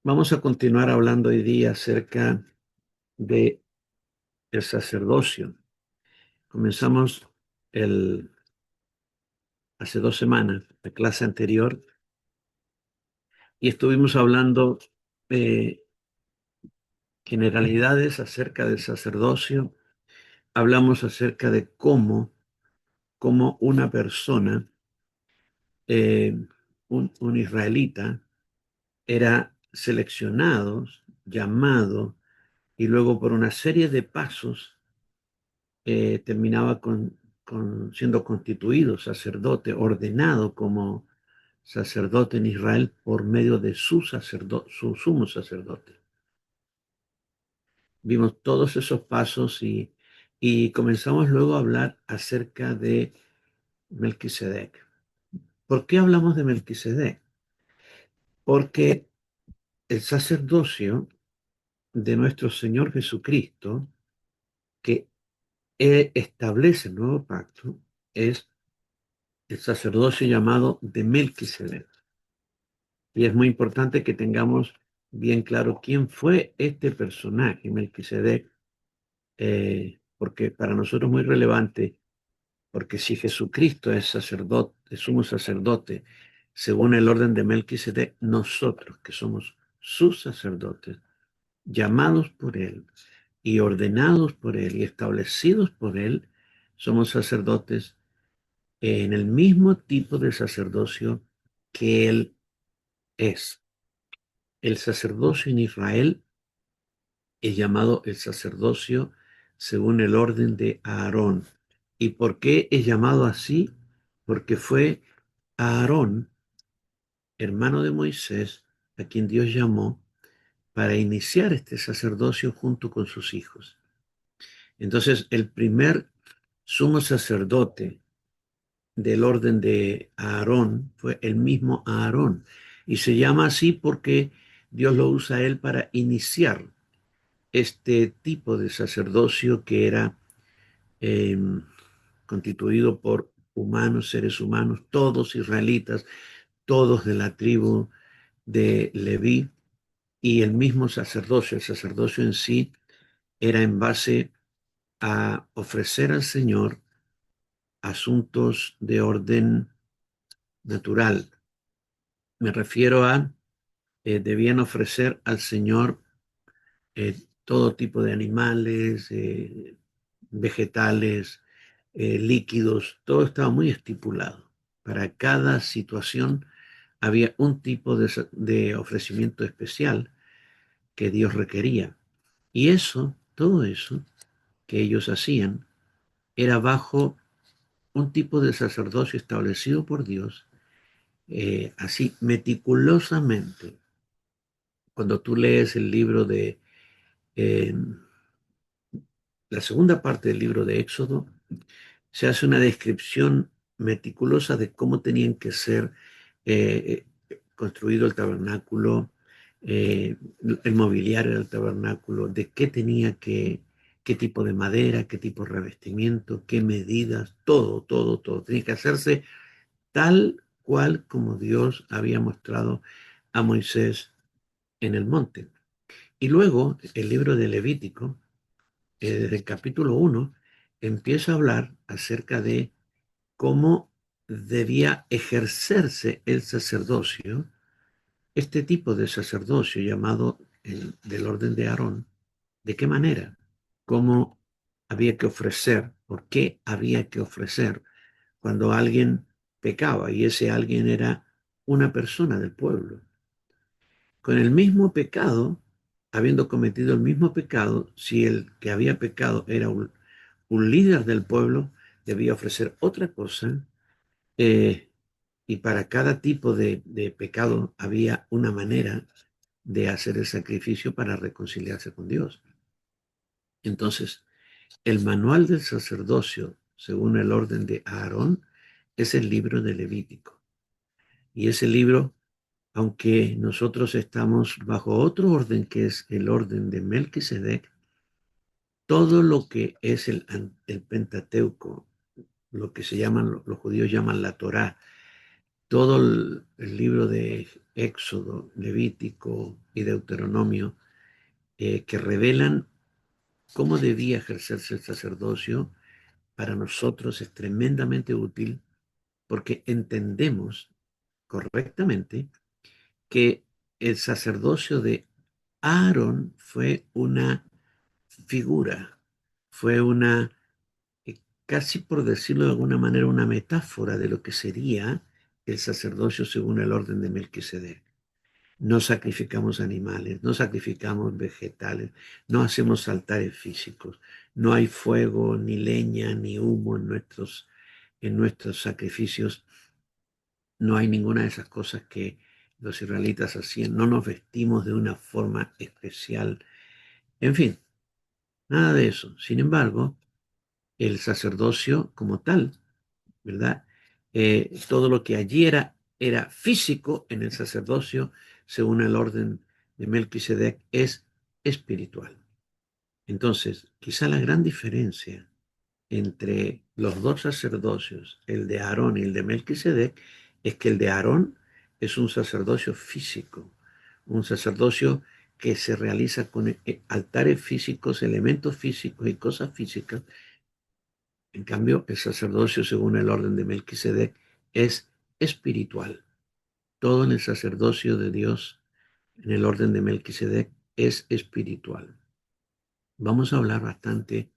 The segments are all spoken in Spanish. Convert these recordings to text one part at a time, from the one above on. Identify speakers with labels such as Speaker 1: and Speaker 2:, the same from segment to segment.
Speaker 1: Vamos a continuar hablando hoy día acerca de el sacerdocio. Comenzamos el, hace 2 semanas, la clase anterior, y estuvimos hablando eh, generalidades acerca del sacerdocio. Hablamos acerca de cómo una persona, eh, un israelita, era seleccionado, llamado, y luego por una serie de pasos terminaba siendo constituido sacerdote, ordenado como sacerdote en Israel por medio de su sumo sacerdote. Vimos todos esos pasos y comenzamos luego a hablar acerca de Melquisedec. ¿Por qué hablamos de Melquisedec? Porque el sacerdocio de nuestro Señor Jesucristo, que establece el nuevo pacto, es el sacerdocio llamado de Melquisedec. Y es muy importante que tengamos bien claro quién fue este personaje, Melquisedec, porque para nosotros es muy relevante, porque si Jesucristo es sacerdote, es sumo sacerdote, según el orden de Melquisedec, nosotros que somos sus sacerdotes, llamados por él y ordenados por él y establecidos por él, somos sacerdotes en el mismo tipo de sacerdocio que él es. El sacerdocio en Israel es llamado el sacerdocio según el orden de Aarón. ¿Y por qué es llamado así? Porque fue Aarón, hermano de Moisés, a quien Dios llamó para iniciar este sacerdocio junto con sus hijos. Entonces, el primer sumo sacerdote del orden de Aarón fue el mismo Aarón. Y se llama así porque Dios lo usa a él para iniciar este tipo de sacerdocio que era eh, constituido por humanos, seres humanos, todos israelitas, todos de la tribu de Leví, y el sacerdocio en sí, era en base a ofrecer al Señor asuntos de orden natural. Me refiero a, debían ofrecer al Señor eh, todo tipo de animales, vegetales, líquidos, todo estaba muy estipulado. Para cada situación había un tipo de ofrecimiento especial que Dios requería. Y eso, todo eso que ellos hacían, era bajo un tipo de sacerdocio establecido por Dios, así meticulosamente. Cuando tú lees el libro de eh, la segunda parte del libro de Éxodo, se hace una descripción meticulosa de cómo tenían que ser construido el tabernáculo, el mobiliario del tabernáculo, de qué tipo de madera, qué tipo de revestimiento, qué medidas, todo, todo, todo. Tenía que hacerse tal cual como Dios había mostrado a Moisés en el monte. Y luego el libro de Levítico, desde el capítulo 1, empieza a hablar acerca de cómo debía ejercerse el sacerdocio, este tipo de sacerdocio llamado el del orden de Aarón, de qué manera, cómo había que ofrecer, por qué había que ofrecer cuando alguien pecaba, y ese alguien era una persona del pueblo. Con el mismo pecado, habiendo cometido el mismo pecado, si el que había pecado era un líder del pueblo, debía ofrecer otra cosa, eh, y para cada tipo de pecado había una manera de hacer el sacrificio para reconciliarse con Dios. Entonces, el manual del sacerdocio, según el orden de Aarón, es el libro de Levítico. Y ese libro, aunque nosotros estamos bajo otro orden que es el orden de Melquisedec, todo lo que es el Pentateuco, lo que los judíos llaman la Torá, todo el libro de Éxodo, Levítico y Deuteronomio, que revelan cómo debía ejercerse el sacerdocio, para nosotros es tremendamente útil porque entendemos correctamente que el sacerdocio de Aarón fue una figura, fue una, casi por decirlo de alguna manera, una metáfora de lo que sería el sacerdocio según el orden de Melquisedec. No sacrificamos animales, no sacrificamos vegetales, no hacemos altares físicos, no hay fuego, ni leña, ni humo en nuestros sacrificios, no hay ninguna de esas cosas que los israelitas hacían, no nos vestimos de una forma especial, en fin, nada de eso. Sin embargo, el sacerdocio como tal, ¿verdad? Todo lo que allí era físico en el sacerdocio, según el orden de Melquisedec, es espiritual. Entonces, quizá la gran diferencia entre los dos sacerdocios, el de Aarón y el de Melquisedec, es que el de Aarón es un sacerdocio físico, un sacerdocio que se realiza con altares físicos, elementos físicos y cosas físicas. En cambio, el sacerdocio, según el orden de Melquisedec, es espiritual. Todo en el sacerdocio de Dios, en el orden de Melquisedec, es espiritual. Vamos a hablar bastante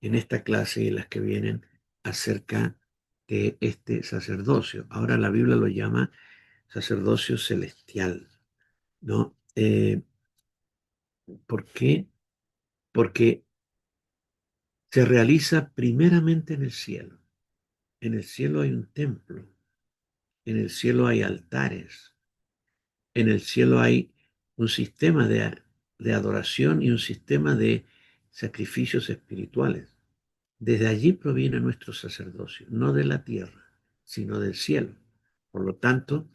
Speaker 1: en esta clase y en las que vienen acerca de este sacerdocio. Ahora la Biblia lo llama sacerdocio celestial, ¿no? ¿Por qué? Porque se realiza primeramente en el cielo. En el cielo hay un templo, en el cielo hay altares, en el cielo hay un sistema de adoración y un sistema de sacrificios espirituales. Desde allí proviene nuestro sacerdocio, no de la tierra, sino del cielo. Por lo tanto,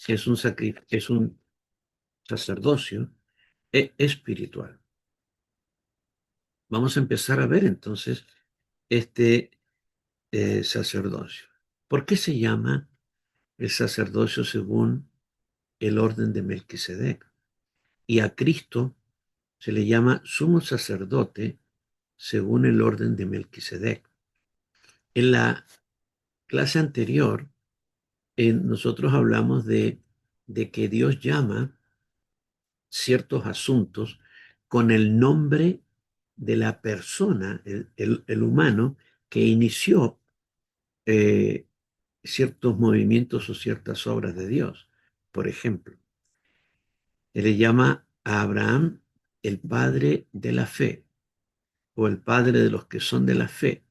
Speaker 1: es un sacerdocio espiritual. Vamos a empezar a ver entonces este sacerdocio. ¿Por qué se llama el sacerdocio según el orden de Melquisedec? Y a Cristo se le llama sumo sacerdote según el orden de Melquisedec. En la clase anterior, nosotros hablamos de que Dios llama ciertos asuntos con el nombre de la persona, el humano, que inició eh, ciertos movimientos o ciertas obras de Dios. Por ejemplo, él le llama a Abraham el padre de la fe o el padre de los que son de la fe.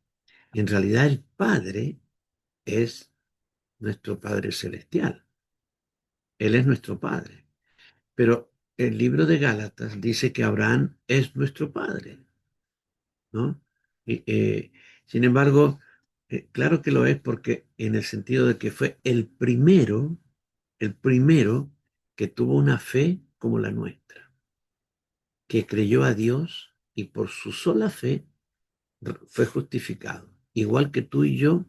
Speaker 1: En realidad el padre es nuestro Padre Celestial. Él es nuestro Padre. Pero el libro de Gálatas dice que Abraham es nuestro Padre, ¿no? Y, sin embargo, claro que lo es porque en el sentido de que fue el primero que tuvo una fe como la nuestra, que creyó a Dios y por su sola fe fue justificado. Igual que tú y yo,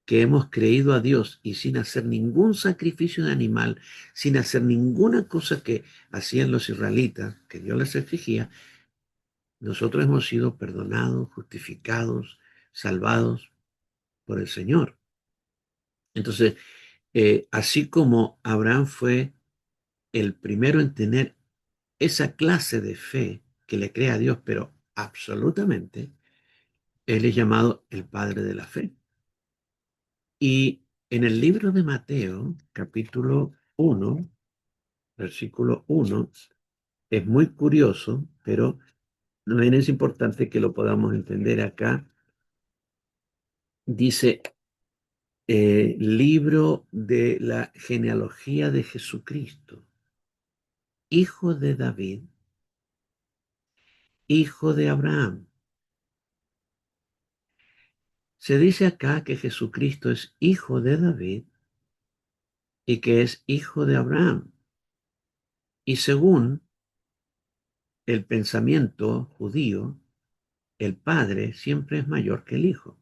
Speaker 1: que hemos creído a Dios y sin hacer ningún sacrificio de animal, sin hacer ninguna cosa que hacían los israelitas, que Dios les exigía, nosotros hemos sido perdonados, justificados, salvados por el Señor. Entonces, así como Abraham fue el primero en tener esa clase de fe que le cree a Dios, pero absolutamente, él es llamado el padre de la fe. Y en el libro de Mateo, capítulo 1, versículo 1, es muy curioso, pero también es importante que lo podamos entender acá. Dice, libro de la genealogía de Jesucristo, hijo de David, hijo de Abraham. Se dice acá que Jesucristo es hijo de David y que es hijo de Abraham. Y según el pensamiento judío, el padre siempre es mayor que el hijo.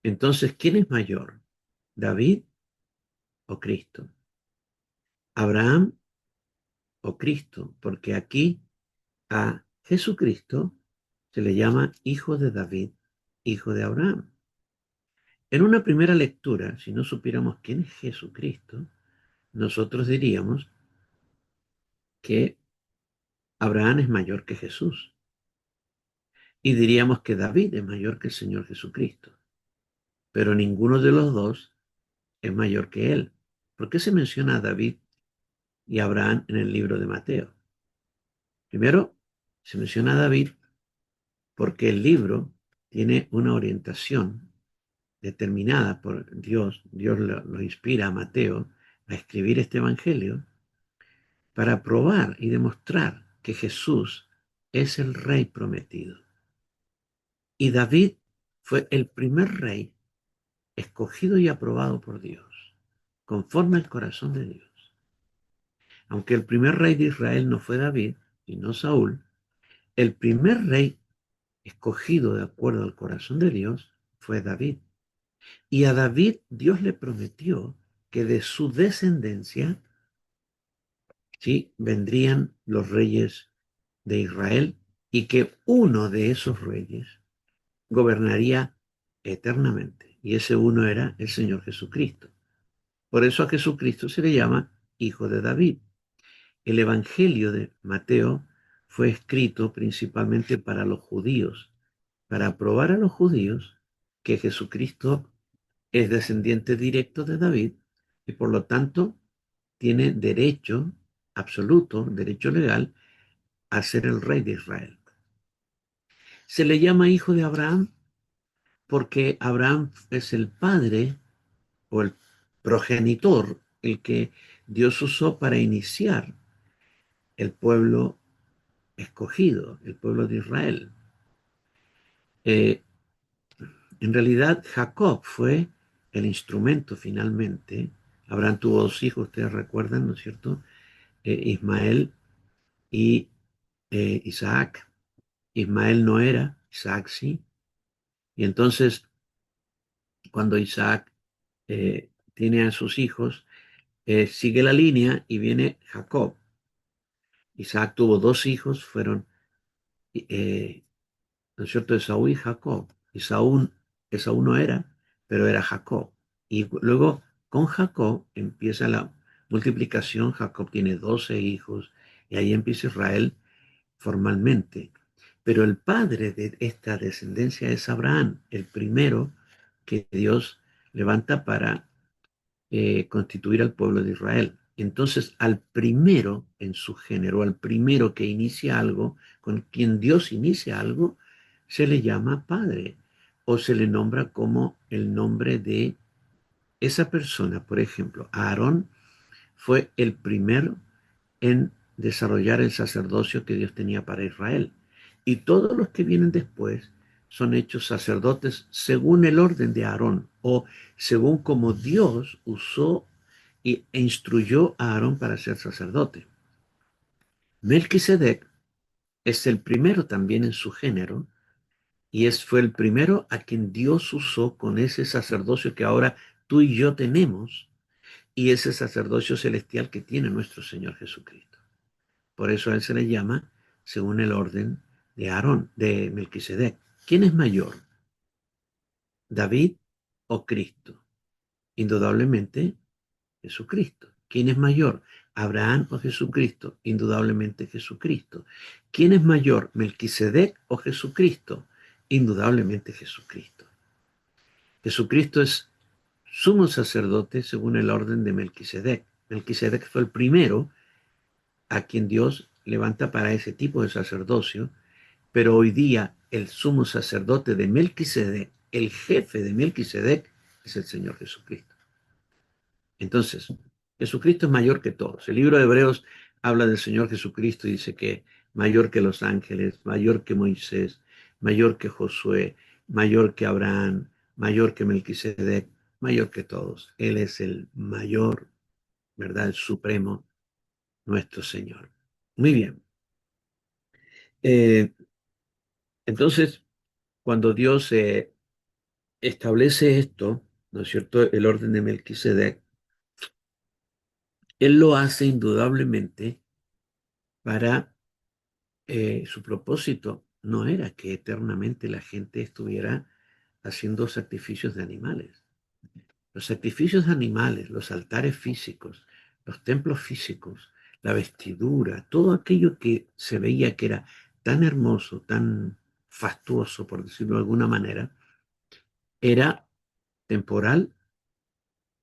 Speaker 1: Entonces, ¿quién es mayor? ¿David o Cristo. Abraham o Cristo, porque aquí a Jesucristo se le llama hijo de David, hijo de Abraham. En una primera lectura, si no supiéramos quién es Jesucristo, nosotros diríamos que Abraham es mayor que Jesús y diríamos que David es mayor que el Señor Jesucristo, pero ninguno de los dos es mayor que él. ¿Por qué se menciona a David y a Abraham en el libro de Mateo? Primero, se menciona a David porque el libro tiene una orientación determinada por Dios. Dios lo inspira a Mateo a escribir este evangelio para probar y demostrar que Jesús es el rey prometido. Y David fue el primer rey escogido y aprobado por Dios, conforme al corazón de Dios. Aunque el primer rey de Israel no fue David, sino Saúl, el primer rey escogido de acuerdo al corazón de Dios fue David. Y a David Dios le prometió que de su descendencia, sí, vendrían los reyes de Israel y que uno de esos reyes gobernaría eternamente. Y ese uno era el Señor Jesucristo. Por eso a Jesucristo se le llama Hijo de David. El Evangelio de Mateo fue escrito principalmente para los judíos, para probar a los judíos que Jesucristo es descendiente directo de David y por lo tanto tiene derecho absoluto, derecho legal, a ser el rey de Israel. Se le llama hijo de Abraham porque Abraham es el padre o el progenitor, el que Dios usó para iniciar el pueblo escogido, el pueblo de Israel. Eh, en realidad, Jacob fue el instrumento finalmente. Abraham tuvo dos hijos, ustedes recuerdan, ¿no es cierto? Ismael y Isaac. Ismael no era, Isaac sí. Y entonces, cuando Isaac tiene a sus hijos, sigue la línea y viene Jacob. Isaac tuvo dos hijos, fueron, eh, ¿no es cierto?, Esaú y Jacob. Esaú no era, pero era Jacob. Y luego con Jacob empieza la multiplicación. Jacob tiene 12 hijos y ahí empieza Israel formalmente. Pero el padre de esta descendencia es Abraham, el primero que Dios levanta para constituir al pueblo de Israel. Entonces, al primero en su género, al primero que inicia algo, con quien Dios inicia algo, se le llama padre o se le nombra como el nombre de esa persona. Por ejemplo, Aarón fue el primero en desarrollar el sacerdocio que Dios tenía para Israel. Y todos los que vienen después son hechos sacerdotes según el orden de Aarón o según como Dios usó e instruyó a Aarón para ser sacerdote. Melquisedec es el primero también en su género y fue el primero a quien Dios usó con ese sacerdocio que ahora tú y yo tenemos y ese sacerdocio celestial que tiene nuestro Señor Jesucristo. Por eso a él se le llama según el orden de Aarón, de Melquisedec. ¿Quién es mayor, David o Cristo? Indudablemente Jesucristo. ¿Quién es mayor, Abraham o Jesucristo? Indudablemente Jesucristo. ¿Quién es mayor, Melquisedec o Jesucristo? Indudablemente Jesucristo. Jesucristo es sumo sacerdote según el orden de Melquisedec. Melquisedec fue el primero a quien Dios levanta para ese tipo de sacerdocio, pero hoy día el sumo sacerdote de Melquisedec, el jefe de Melquisedec, es el Señor Jesucristo. Entonces, Jesucristo es mayor que todos. El libro de Hebreos habla del Señor Jesucristo y dice que mayor que los ángeles, mayor que Moisés, mayor que Josué, mayor que Abraham, mayor que Melquisedec, mayor que todos. Él es el mayor, ¿verdad? El supremo, nuestro Señor. Muy bien. Eh, entonces, cuando Dios establece esto, ¿no es cierto? El orden de Melquisedec, Él lo hace indudablemente para su propósito no era que eternamente la gente estuviera haciendo sacrificios de animales. Los sacrificios de animales, los altares físicos, los templos físicos, la vestidura, todo aquello que se veía que era tan hermoso, tan fastuoso, por decirlo de alguna manera, era temporal,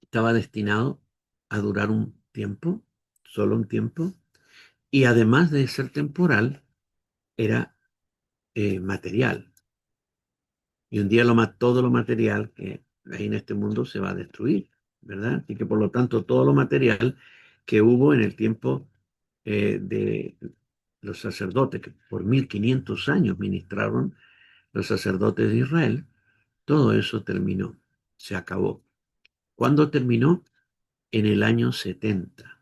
Speaker 1: estaba destinado a durar un tiempo, solo un tiempo, y además de ser temporal, era material. Y un día todo lo material que hay en este mundo se va a destruir, ¿verdad? Y que por lo tanto todo lo material que hubo en el tiempo de los sacerdotes, que por 1500 años ministraron los sacerdotes de Israel, todo eso terminó, se acabó. ¿Cuándo terminó? En el año 70.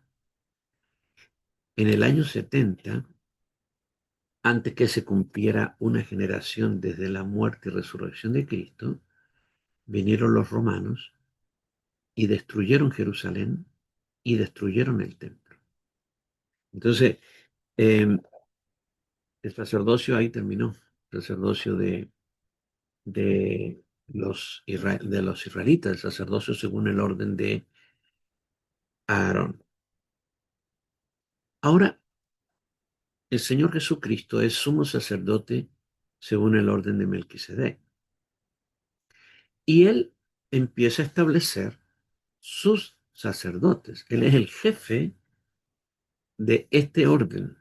Speaker 1: En el año 70, antes que se cumpliera una generación desde la muerte y resurrección de Cristo, vinieron los romanos y destruyeron Jerusalén y destruyeron el templo. Entonces, eh, el sacerdocio ahí terminó, el sacerdocio de los israelitas, el sacerdocio según el orden de Aarón. Ahora, el Señor Jesucristo es sumo sacerdote según el orden de Melquisedec. Y él empieza a establecer sus sacerdotes. Él es el jefe de este orden.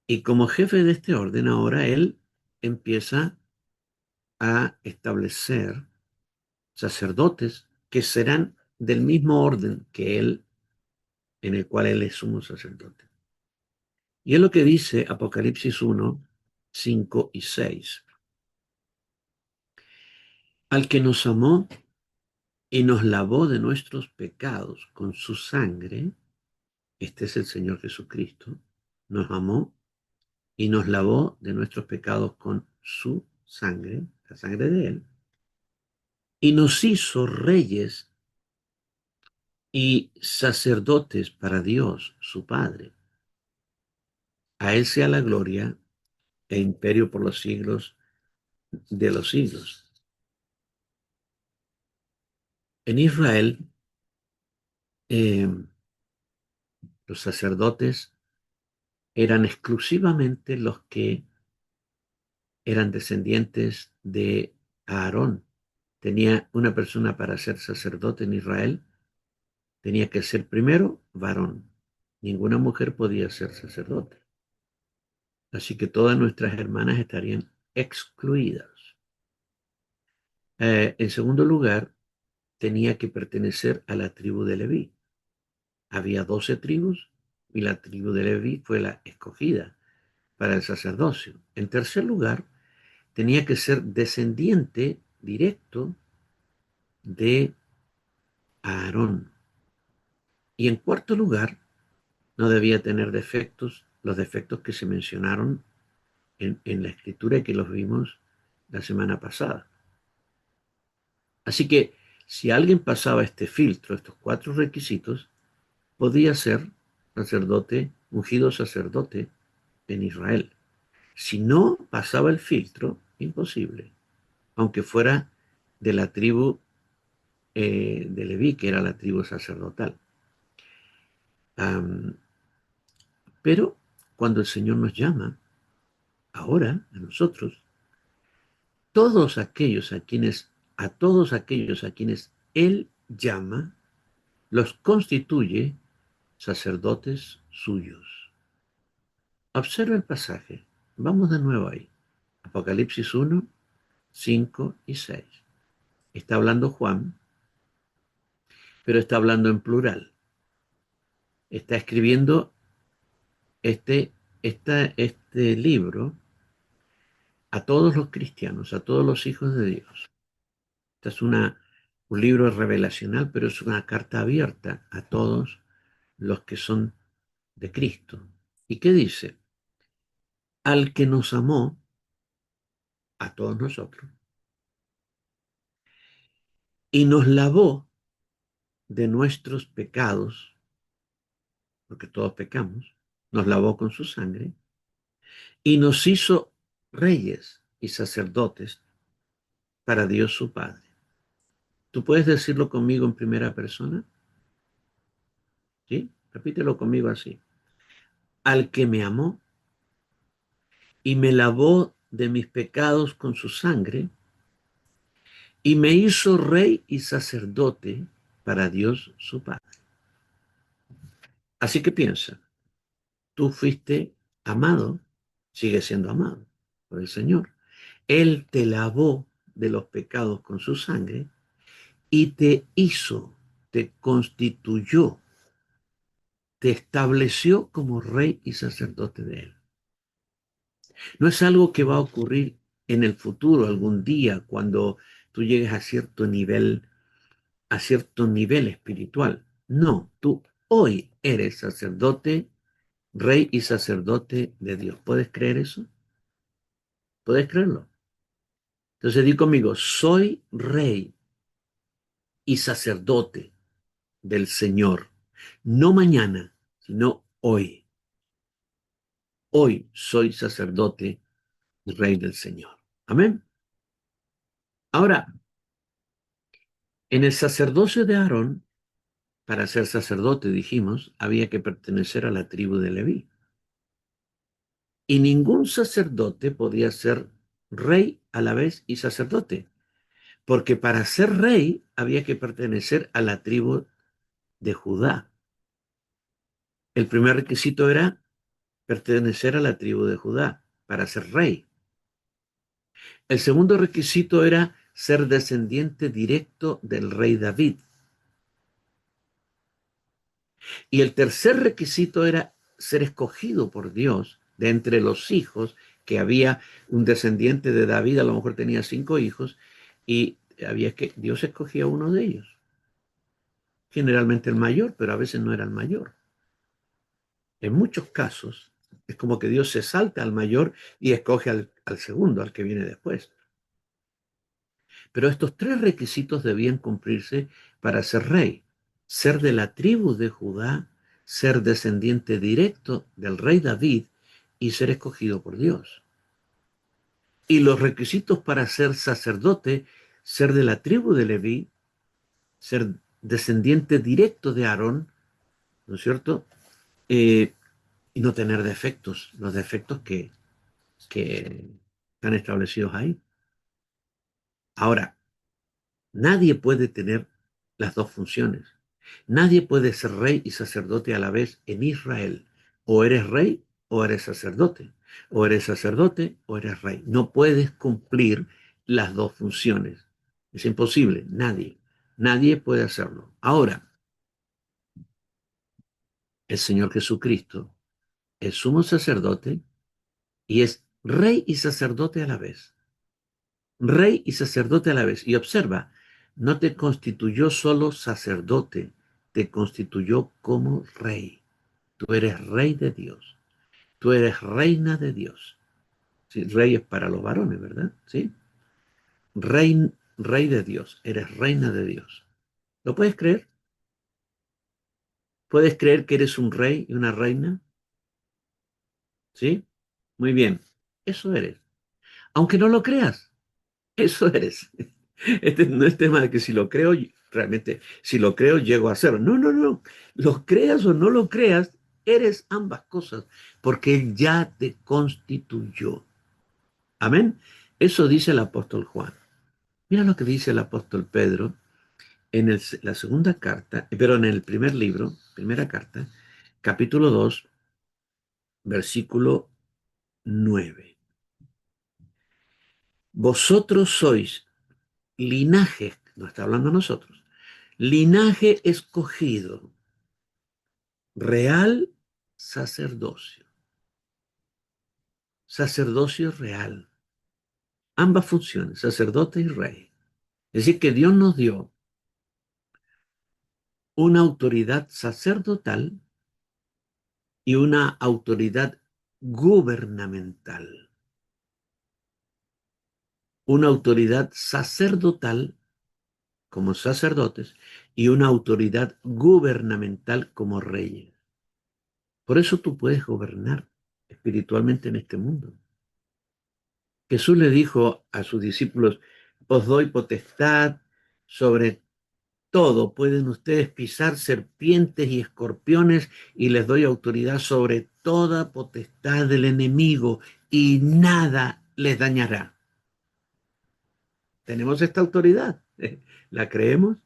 Speaker 1: Y como jefe de este orden, ahora él empieza a establecer sacerdotes que serán del mismo orden que él, en el cual él es sumo sacerdote. Y es lo que dice Apocalipsis 1, 5 y 6. Al que nos amó y nos lavó de nuestros pecados con su sangre, este es el Señor Jesucristo, nos amó y nos lavó de nuestros pecados con su sangre, la sangre de él, y nos hizo reyes y sacerdotes para Dios, su Padre. A Él sea la gloria e imperio por los siglos de los siglos. En Israel, eh, los sacerdotes eran exclusivamente los que eran descendientes de Aarón. Tenía una persona para ser sacerdote en Israel, tenía que ser primero varón. Ninguna mujer podía ser sacerdote. Así que todas nuestras hermanas estarían excluidas. En segundo lugar, tenía que pertenecer a la tribu de Leví. Había 12 tribus y la tribu de Leví fue la escogida para el sacerdocio. En tercer lugar, tenía que ser descendiente directo de Aarón. Y en cuarto lugar, no debía tener defectos, los defectos que se mencionaron en la escritura y que los vimos la semana pasada. Así que si alguien pasaba este filtro, estos cuatro requisitos, podía ser sacerdote, ungido sacerdote en Israel. Si no pasaba el filtro, imposible, aunque fuera de la tribu de Leví, que era la tribu sacerdotal. Um, pero cuando el Señor nos llama, ahora, a nosotros, todos aquellos a quienes Él llama, los constituye sacerdotes suyos. Observa el pasaje. Vamos de nuevo ahí. Apocalipsis 1, 5 y 6. Está hablando Juan, pero está hablando en plural. Está escribiendo este libro a todos los cristianos, a todos los hijos de Dios. Esta es un libro revelacional, pero es una carta abierta a todos los que son de Cristo. ¿Y qué dice? Al que nos amó, a todos nosotros, y nos lavó de nuestros pecados porque todos pecamos, nos lavó con su sangre y nos hizo reyes y sacerdotes para Dios su Padre. ¿Tú puedes decirlo conmigo en primera persona? ¿Sí? Repítelo conmigo así. Al que me amó y me lavó de mis pecados con su sangre y me hizo rey y sacerdote para Dios su Padre. Así que piensa, tú fuiste amado, sigues siendo amado por el Señor. Él te lavó de los pecados con su sangre y te hizo, te constituyó, te estableció como rey y sacerdote de Él. No es algo que va a ocurrir en el futuro, algún día, cuando tú llegues a cierto nivel espiritual. No, tú hoy eres sacerdote, rey y sacerdote de Dios. ¿Puedes creer eso? ¿Puedes creerlo? Entonces di conmigo, soy rey y sacerdote del Señor. No mañana, sino hoy. Hoy soy sacerdote y rey del Señor. Amén. Ahora, en el sacerdocio de Aarón, para ser sacerdote, dijimos, había que pertenecer a la tribu de Leví. Y ningún sacerdote podía ser rey a la vez y sacerdote, porque para ser rey había que pertenecer a la tribu de Judá. El primer requisito era pertenecer a la tribu de Judá para ser rey. El segundo requisito era ser descendiente directo del rey David. Y el tercer requisito era ser escogido por Dios de entre los hijos, que había un descendiente de David, a lo mejor tenía 5 hijos, y había que Dios escogía uno de ellos. Generalmente el mayor, pero a veces no era el mayor. En muchos casos es como que Dios se salta al mayor y escoge al segundo, al que viene después. Pero estos tres requisitos debían cumplirse para ser rey: ser de la tribu de Judá, ser descendiente directo del rey David y ser escogido por Dios. Y los requisitos para ser sacerdote: ser de la tribu de Leví, ser descendiente directo de Aarón, ¿no es cierto? Eh, y no tener defectos, los defectos que están establecidos ahí. Ahora, nadie puede tener las dos funciones. Nadie puede ser rey y sacerdote a la vez en Israel. O eres rey o eres sacerdote. O eres sacerdote o eres rey. No puedes cumplir las dos funciones. Es imposible. Nadie. Nadie puede hacerlo. Ahora, el Señor Jesucristo es sumo sacerdote y es rey y sacerdote a la vez. Rey y sacerdote a la vez. Y observa, no te constituyó solo sacerdote, te constituyó como rey. Tú eres rey de Dios. Tú eres reina de Dios. Sí, rey es para los varones, ¿verdad? Sí. Rey de Dios. Eres reina de Dios. ¿Lo puedes creer? ¿Puedes creer que eres un rey y una reina? ¿Sí? Muy bien. Eso eres. Aunque no lo creas, eso eres. Este no es tema de que si lo creo, realmente, si lo creo, llego a ser. No, no, no. Lo creas o no lo creas, eres ambas cosas, porque Él ya te constituyó. Amén. Eso dice el apóstol Juan. Mira lo que dice el apóstol Pedro en la segunda carta, pero en el primer libro, primera carta, capítulo 2, versículo 9. Vosotros sois linaje, no está hablando a nosotros, linaje escogido, real sacerdocio, sacerdocio real, ambas funciones, sacerdote y rey. Es decir, que Dios nos dio una autoridad sacerdotal y una autoridad gubernamental. Una autoridad sacerdotal como sacerdotes y una autoridad gubernamental como reyes. Por eso tú puedes gobernar espiritualmente en este mundo. Jesús le dijo a sus discípulos, os doy potestad sobre todo, pueden ustedes pisar serpientes y escorpiones y les doy autoridad sobre toda potestad del enemigo y nada les dañará. Tenemos esta autoridad. ¿La creemos?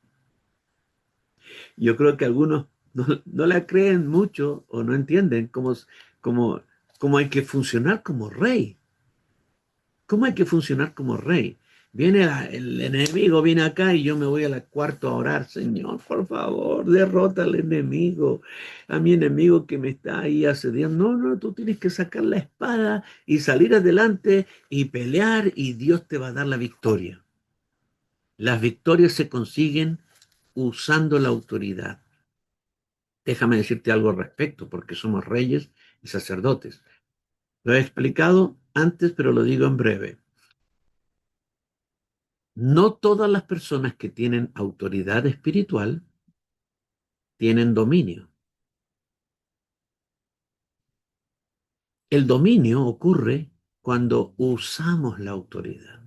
Speaker 1: Yo creo que algunos no la creen mucho o no entienden cómo, cómo hay que funcionar como rey. ¿Cómo hay que funcionar como rey? El enemigo, viene acá y yo me voy al cuarto a orar. Señor, por favor, derrota al enemigo, a mi enemigo que me está ahí asediando. No, no, tú tienes que sacar la espada y salir adelante y pelear y Dios te va a dar la victoria. Las victorias se consiguen usando la autoridad. Déjame decirte algo al respecto, porque somos reyes y sacerdotes. Lo he explicado antes, pero lo digo en breve. No todas las personas que tienen autoridad espiritual tienen dominio. El dominio ocurre cuando usamos la autoridad.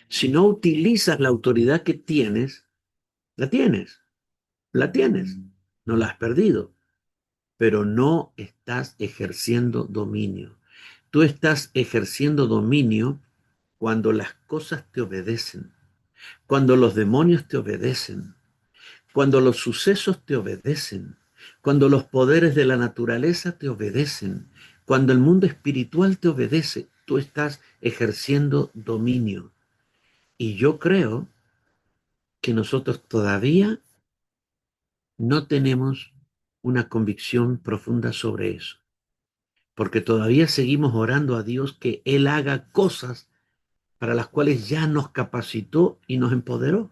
Speaker 1: Si no utilizas la autoridad que tienes, la tienes, la tienes, no la has perdido, pero no estás ejerciendo dominio. Tú estás ejerciendo dominio cuando las cosas te obedecen, cuando los demonios te obedecen, cuando los sucesos te obedecen, cuando los poderes de la naturaleza te obedecen, cuando el mundo espiritual te obedece, tú estás ejerciendo dominio. Y yo creo que nosotros todavía no tenemos una convicción profunda sobre eso, porque todavía seguimos orando a Dios que Él haga cosas para las cuales ya nos capacitó y nos empoderó.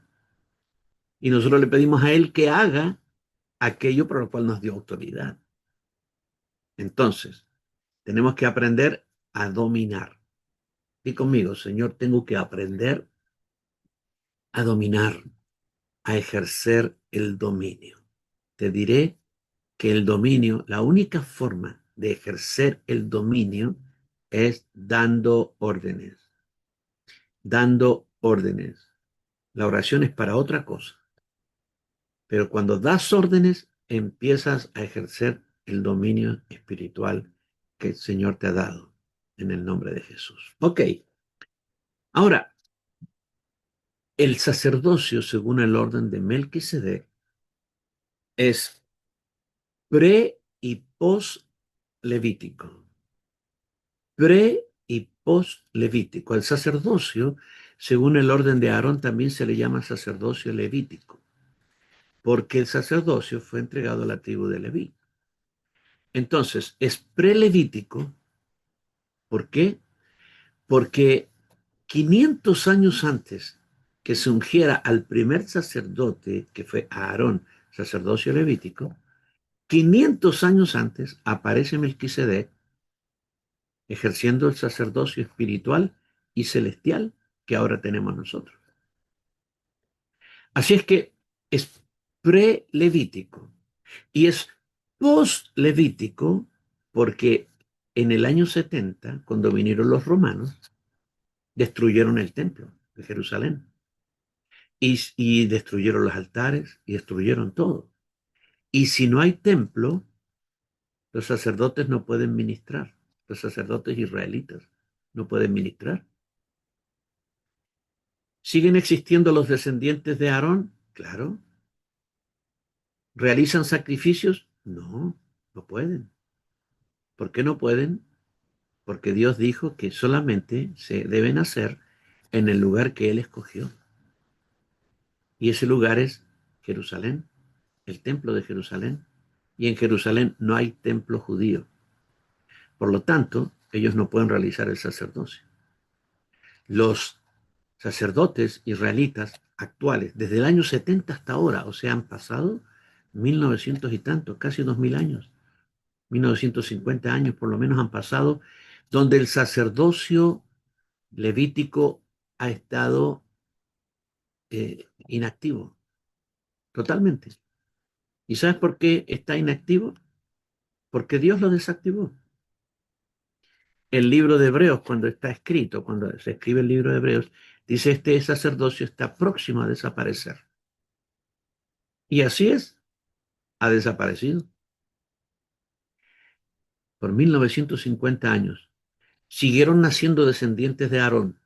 Speaker 1: Y nosotros le pedimos a Él que haga aquello para lo cual nos dio autoridad. Entonces, tenemos que aprender a dominar. Y conmigo, Señor, tengo que aprender a dominar, a ejercer el dominio. Te diré que el dominio, la única forma de ejercer el dominio es dando órdenes, dando órdenes. La oración es para otra cosa, pero cuando das órdenes, empiezas a ejercer el dominio espiritual que el Señor te ha dado en el nombre de Jesús. Ok, ahora, el sacerdocio, según el orden de Melquisedec, es pre y post levítico. Pre y post levítico. El sacerdocio, según el orden de Aarón, también se le llama sacerdocio levítico, porque el sacerdocio fue entregado a la tribu de Leví. Entonces, es prelevítico. ¿Por qué? Porque 500 años antes que se ungiera al primer sacerdote, que fue Aarón, sacerdocio levítico, 500 años antes aparece Melquisedec ejerciendo el sacerdocio espiritual y celestial que ahora tenemos nosotros. Así es que es prelevítico y es postlevítico porque en el año 70, cuando vinieron los romanos, destruyeron el templo de Jerusalén y destruyeron los altares y destruyeron todo. Y si no hay templo, los sacerdotes no pueden ministrar, los sacerdotes israelitas no pueden ministrar. ¿Siguen existiendo los descendientes de Aarón? Claro. ¿Realizan sacrificios? No, no pueden. ¿Por qué no pueden? Porque Dios dijo que solamente se deben hacer en el lugar que Él escogió. Y ese lugar es Jerusalén, el templo de Jerusalén. Y en Jerusalén no hay templo judío. Por lo tanto, ellos no pueden realizar el sacerdocio. Los sacerdotes israelitas actuales, desde el año 70 hasta ahora, o sea, han pasado 1900 y tantos, casi 2000 años, 1950 años por lo menos han pasado, donde el sacerdocio levítico ha estado inactivo, totalmente. ¿Y sabes por qué está inactivo? porque Dios lo desactivó. El libro de Hebreos, cuando está escrito, cuando se escribe el libro de Hebreos, dice este sacerdocio está próximo a desaparecer. Y así es, ha desaparecido por 1950 años. Siguieron naciendo descendientes de Aarón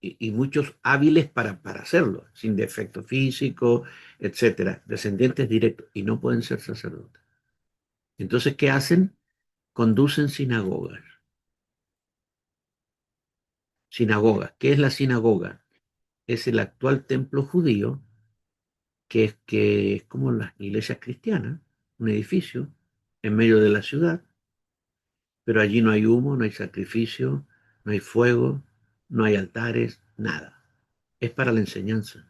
Speaker 1: y muchos hábiles para hacerlo, sin defecto físico, etcétera, descendientes directos, y no pueden ser sacerdotes. Entonces, ¿qué hacen? Conducen sinagogas. Sinagogas. ¿Qué es la sinagoga? Es el actual templo judío, que es como las iglesias cristianas, un edificio en medio de la ciudad, pero allí no hay humo, no hay sacrificio, no hay fuego, no hay altares, nada. Es para la enseñanza.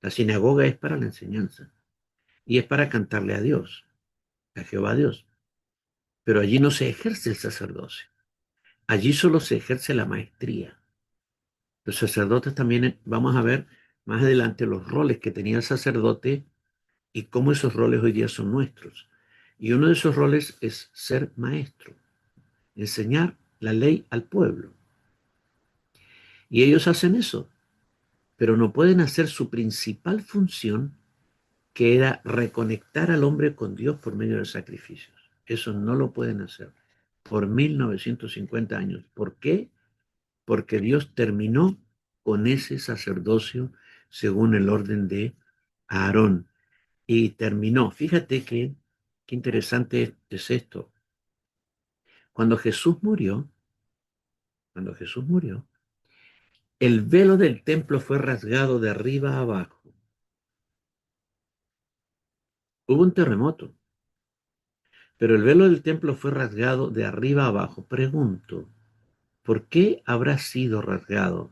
Speaker 1: La sinagoga es para la enseñanza y es para cantarle a Dios, a Jehová Dios. Pero allí no se ejerce el sacerdocio. Allí solo se ejerce la maestría. Los sacerdotes también, vamos a ver más adelante los roles que tenía el sacerdote y cómo esos roles hoy día son nuestros. Y uno de esos roles es ser maestro, enseñar la ley al pueblo. Y ellos hacen eso, pero no pueden hacer su principal función, que era reconectar al hombre con Dios por medio de sacrificios. Eso no lo pueden hacer por 1950 años. ¿Por qué? Porque Dios terminó con ese sacerdocio según el orden de Aarón. Y terminó. Fíjate qué interesante es esto. Cuando Jesús murió, cuando Jesús murió, el velo del templo fue rasgado de arriba a abajo. Hubo un terremoto, pero el velo del templo fue rasgado de arriba a abajo. Pregunto, ¿por qué habrá sido rasgado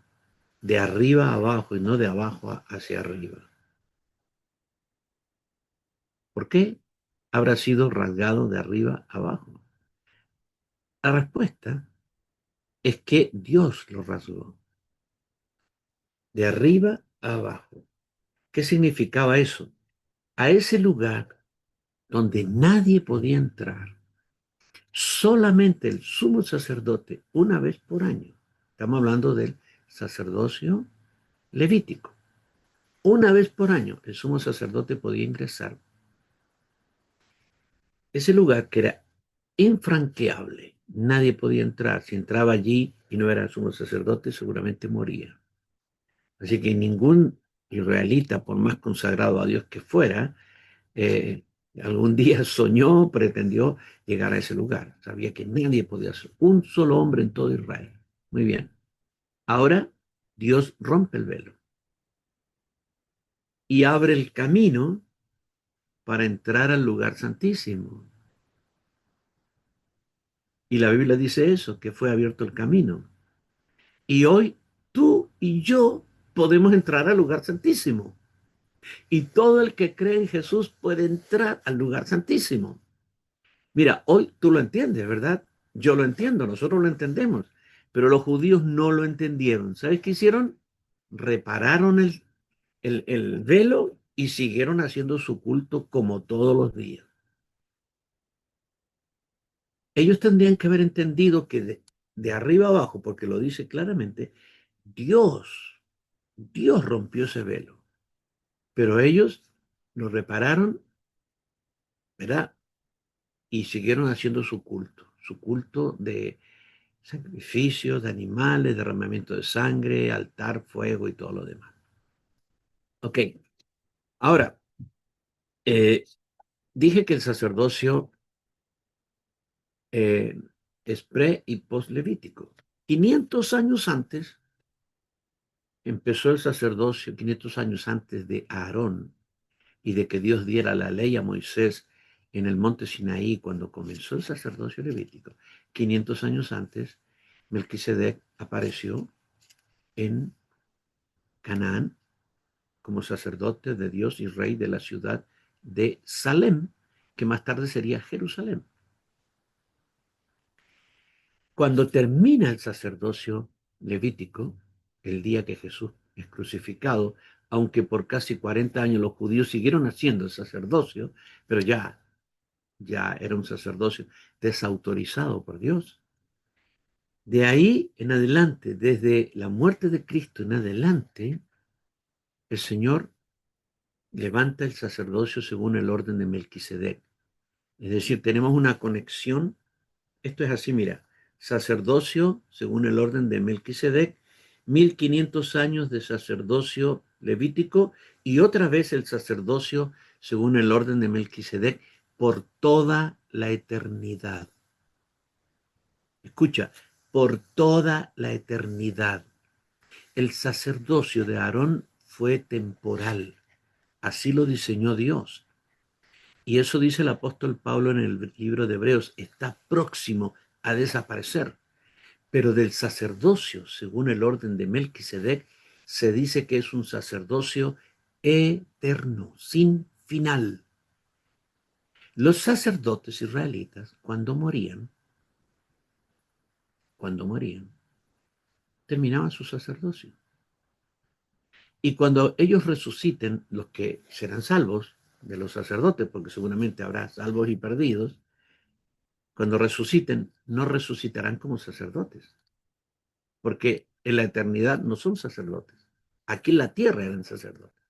Speaker 1: de arriba a abajo y no de abajo hacia arriba? ¿Por qué habrá sido rasgado de arriba a abajo? La respuesta es que Dios lo rasgó de arriba a abajo. ¿Qué significaba eso? A ese lugar donde nadie podía entrar, solamente el sumo sacerdote una vez por año. Estamos hablando del sacerdocio levítico. Una vez por año el sumo sacerdote podía ingresar. Ese lugar que era infranqueable, nadie podía entrar. Si entraba allí y no era sumo sacerdote, seguramente moría. Así que ningún israelita, por más consagrado a Dios que fuera, eh, algún día soñó, pretendió llegar a ese lugar. Sabía que nadie podía ser, un solo hombre en todo Israel. Muy bien. Ahora Dios rompe el velo y abre el camino para entrar al lugar santísimo. Y la Biblia dice eso, que fue abierto el camino. Y hoy tú y yo podemos entrar al lugar santísimo. Y todo el que cree en Jesús puede entrar al lugar santísimo. Mira, hoy tú lo entiendes, ¿verdad? Yo lo entiendo, nosotros lo entendemos, pero los judíos no lo entendieron. ¿Sabes qué hicieron? Repararon el velo y siguieron haciendo su culto como todos los días. Ellos tendrían que haber entendido que de arriba abajo, porque lo dice claramente, Dios rompió ese velo, pero ellos lo repararon, ¿verdad? Y siguieron haciendo su culto de sacrificios de animales, derramamiento de sangre, altar, fuego y todo lo demás. Ok, ahora, eh, dije que el sacerdocio eh, es pre y post levítico. 500 años antes empezó el sacerdocio, 500 años antes de Aarón y de que Dios diera la ley a Moisés en el monte Sinaí cuando comenzó el sacerdocio levítico. 500 años antes, Melquisedec apareció en Canaán como sacerdote de Dios y rey de la ciudad de Salem, que más tarde sería Jerusalén. Cuando termina el sacerdocio levítico, el día que Jesús es crucificado, aunque por casi 40 años los judíos siguieron haciendo el sacerdocio, pero ya ya era un sacerdocio desautorizado por Dios. De ahí en adelante, desde la muerte de Cristo en adelante, el Señor levanta el sacerdocio según el orden de Melquisedec. Es decir, tenemos una conexión. Esto es así, mira, sacerdocio según el orden de Melquisedec, 1500 años de sacerdocio levítico y otra vez el sacerdocio según el orden de Melquisedec por toda la eternidad. Escucha, por toda la eternidad. El sacerdocio de Aarón fue temporal, así lo diseñó Dios. Y eso dice el apóstol Pablo en el libro de Hebreos, está próximo a desaparecer. Pero del sacerdocio, según el orden de Melquisedec, se dice que es un sacerdocio eterno, sin final. Los sacerdotes israelitas, cuando morían, terminaban su sacerdocio. Y cuando ellos resuciten, los que serán salvos de los sacerdotes, porque seguramente habrá salvos y perdidos, cuando resuciten, no resucitarán como sacerdotes, porque en la eternidad no son sacerdotes. Aquí en la tierra eran sacerdotes.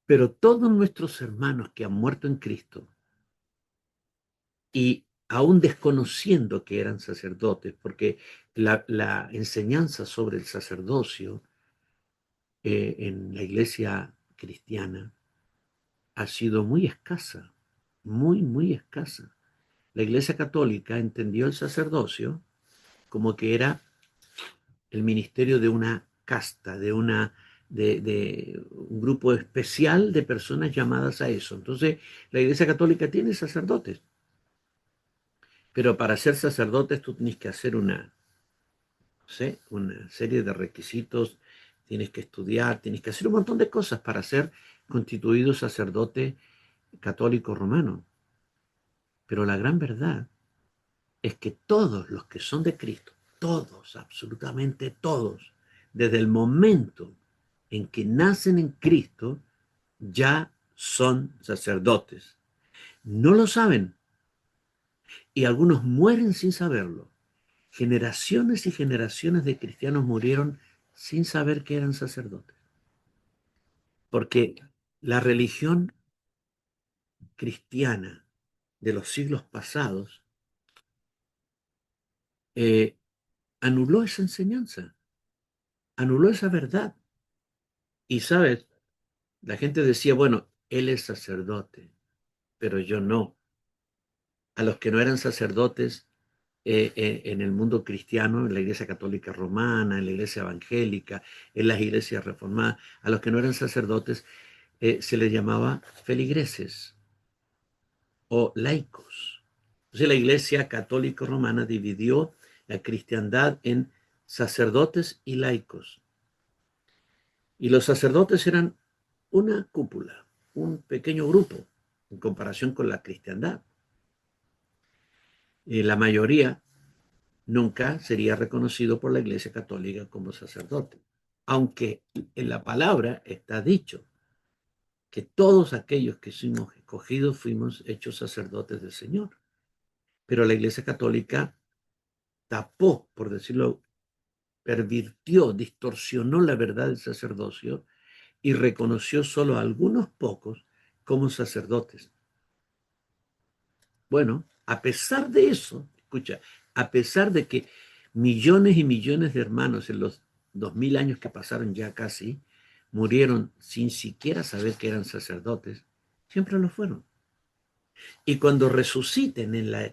Speaker 1: Pero todos nuestros hermanos que han muerto en Cristo y aún desconociendo que eran sacerdotes, porque la enseñanza sobre el sacerdocio en la iglesia cristiana ha sido muy escasa, muy, muy escasa. La iglesia católica entendió el sacerdocio como que era el ministerio de una casta, de un grupo especial de personas llamadas a eso. Entonces, la Iglesia Católica tiene sacerdotes, pero para ser sacerdotes tú tienes que hacer no sé, una serie de requisitos, tienes que estudiar, tienes que hacer un montón de cosas para ser constituido sacerdote católico romano. Pero la gran verdad es que todos los que son de Cristo, todos, absolutamente todos, desde el momento en que nacen en Cristo, ya son sacerdotes. No lo saben y algunos mueren sin saberlo. Generaciones y generaciones de cristianos murieron sin saber que eran sacerdotes, porque la religión cristiana de los siglos pasados eh, anuló esa enseñanza, anuló esa verdad. Y sabes, la gente decía, bueno, él es sacerdote, pero yo no. A los que no eran sacerdotes en el mundo cristiano, en la Iglesia Católica Romana, en la Iglesia Evangélica, en las iglesias reformadas, a los que no eran sacerdotes se les llamaba feligreses o laicos. Entonces la Iglesia Católica Romana dividió la cristiandad en sacerdotes y laicos. Y los sacerdotes eran una cúpula, un pequeño grupo en comparación con la cristiandad. La mayoría nunca sería reconocido por la Iglesia Católica como sacerdote, aunque en la palabra está dicho que todos aquellos que fuimos escogidos fuimos hechos sacerdotes del Señor. Pero la Iglesia Católica tapó, por decirlo, pervirtió, distorsionó la verdad del sacerdocio y reconoció solo a algunos pocos como sacerdotes. Bueno, a pesar de eso, escucha, a pesar de que millones y millones de hermanos en los 2000 años que pasaron ya casi, murieron sin siquiera saber que eran sacerdotes, siempre lo fueron. Y cuando resuciten en la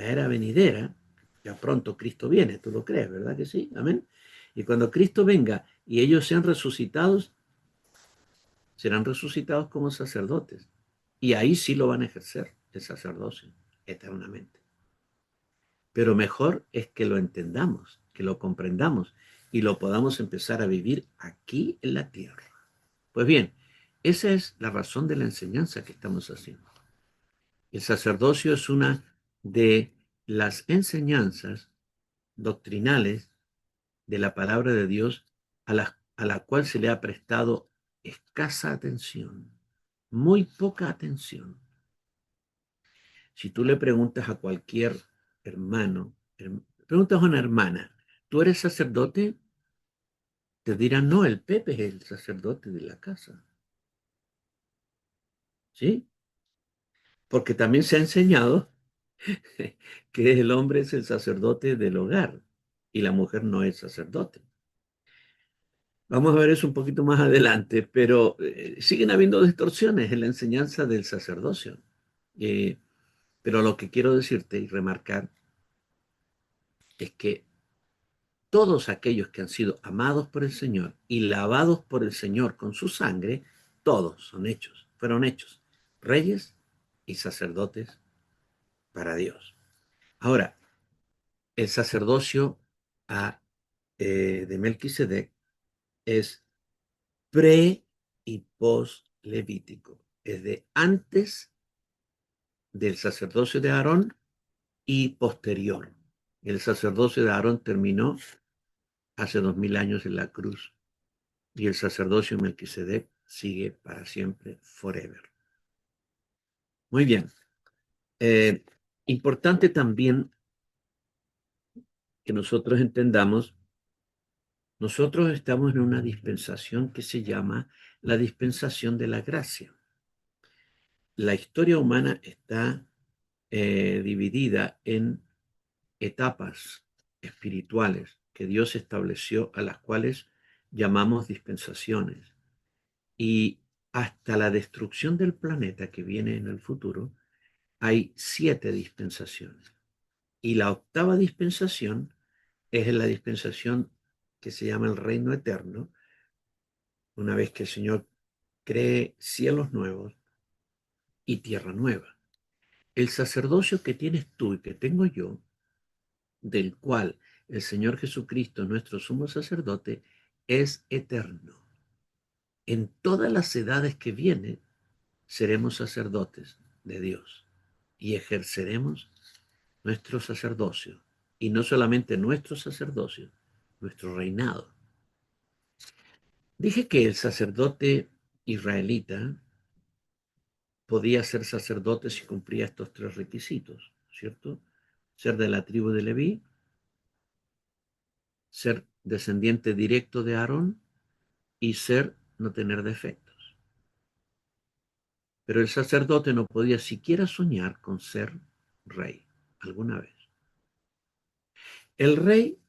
Speaker 1: era venidera, ya pronto Cristo viene, tú lo crees, ¿verdad que sí? Amén. Y cuando Cristo venga y ellos sean resucitados, serán resucitados como sacerdotes. Y ahí sí lo van a ejercer, el sacerdocio, eternamente. Pero mejor es que lo entendamos, que lo comprendamos y lo podamos empezar a vivir aquí en la tierra. Pues bien, esa es la razón de la enseñanza que estamos haciendo. El sacerdocio es una de las enseñanzas doctrinales de la palabra de Dios a la cual se le ha prestado escasa atención, muy poca atención. Si tú le preguntas a cualquier hermano, preguntas a una hermana, ¿tú eres sacerdote? Te dirán, no, el Pepe es el sacerdote de la casa. ¿Sí? Porque también se ha enseñado que el hombre es el sacerdote del hogar y la mujer no es sacerdote. Vamos a ver eso un poquito más adelante, pero siguen habiendo distorsiones en la enseñanza del sacerdocio. Eh, pero lo que quiero decirte y remarcar es que todos aquellos que han sido amados por el Señor y lavados por el Señor con su sangre, todos fueron hechos reyes y sacerdotes para Dios. Ahora, el sacerdocio de Melquisedec es pre y post levítico, es de antes del sacerdocio de Aarón y posterior. El sacerdocio de Aarón terminó hace 2000 años en la cruz y el sacerdocio de Melquisedec sigue para siempre, forever. Muy bien. Eh, Importante también que nosotros entendamos, nosotros estamos en una dispensación que se llama la dispensación de la gracia. La historia humana está dividida en etapas espirituales que Dios estableció, a las cuales llamamos dispensaciones. Y hasta la destrucción del planeta que viene en el futuro, hay 7 dispensaciones. Y la octava dispensación es la dispensación que se llama el reino eterno, una vez que el Señor cree cielos nuevos y tierra nueva. El sacerdocio que tienes tú y que tengo yo, del cual el Señor Jesucristo, nuestro sumo sacerdote, es eterno. En todas las edades que vienen, seremos sacerdotes de Dios y ejerceremos nuestro sacerdocio. Y no solamente nuestro sacerdocio, nuestro reinado. Dije que el sacerdote israelita podía ser sacerdote si cumplía estos 3 requisitos, ¿cierto? Ser de la tribu de Leví, ser descendiente directo de Aarón y no tener defectos. Pero el sacerdote no podía siquiera soñar con ser rey alguna vez. El rey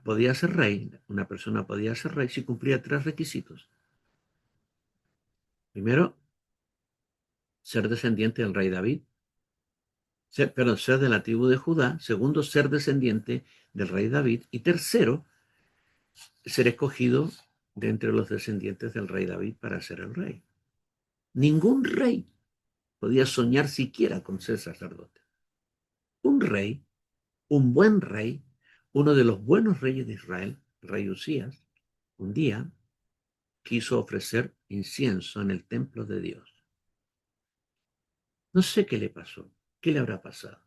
Speaker 1: podía ser rey, una persona podía ser rey si cumplía 3 requisitos. Primero, ser descendiente del rey David. Ser de la tribu de Judá. Segundo, ser descendiente del rey David. Y tercero, ser escogido de entre los descendientes del rey David para ser el rey. Ningún rey podía soñar siquiera con ser sacerdote. Un rey, un buen rey, uno de los buenos reyes de Israel, el rey Usías, un día quiso ofrecer incienso en el templo de Dios. No sé qué le pasó, qué le habrá pasado.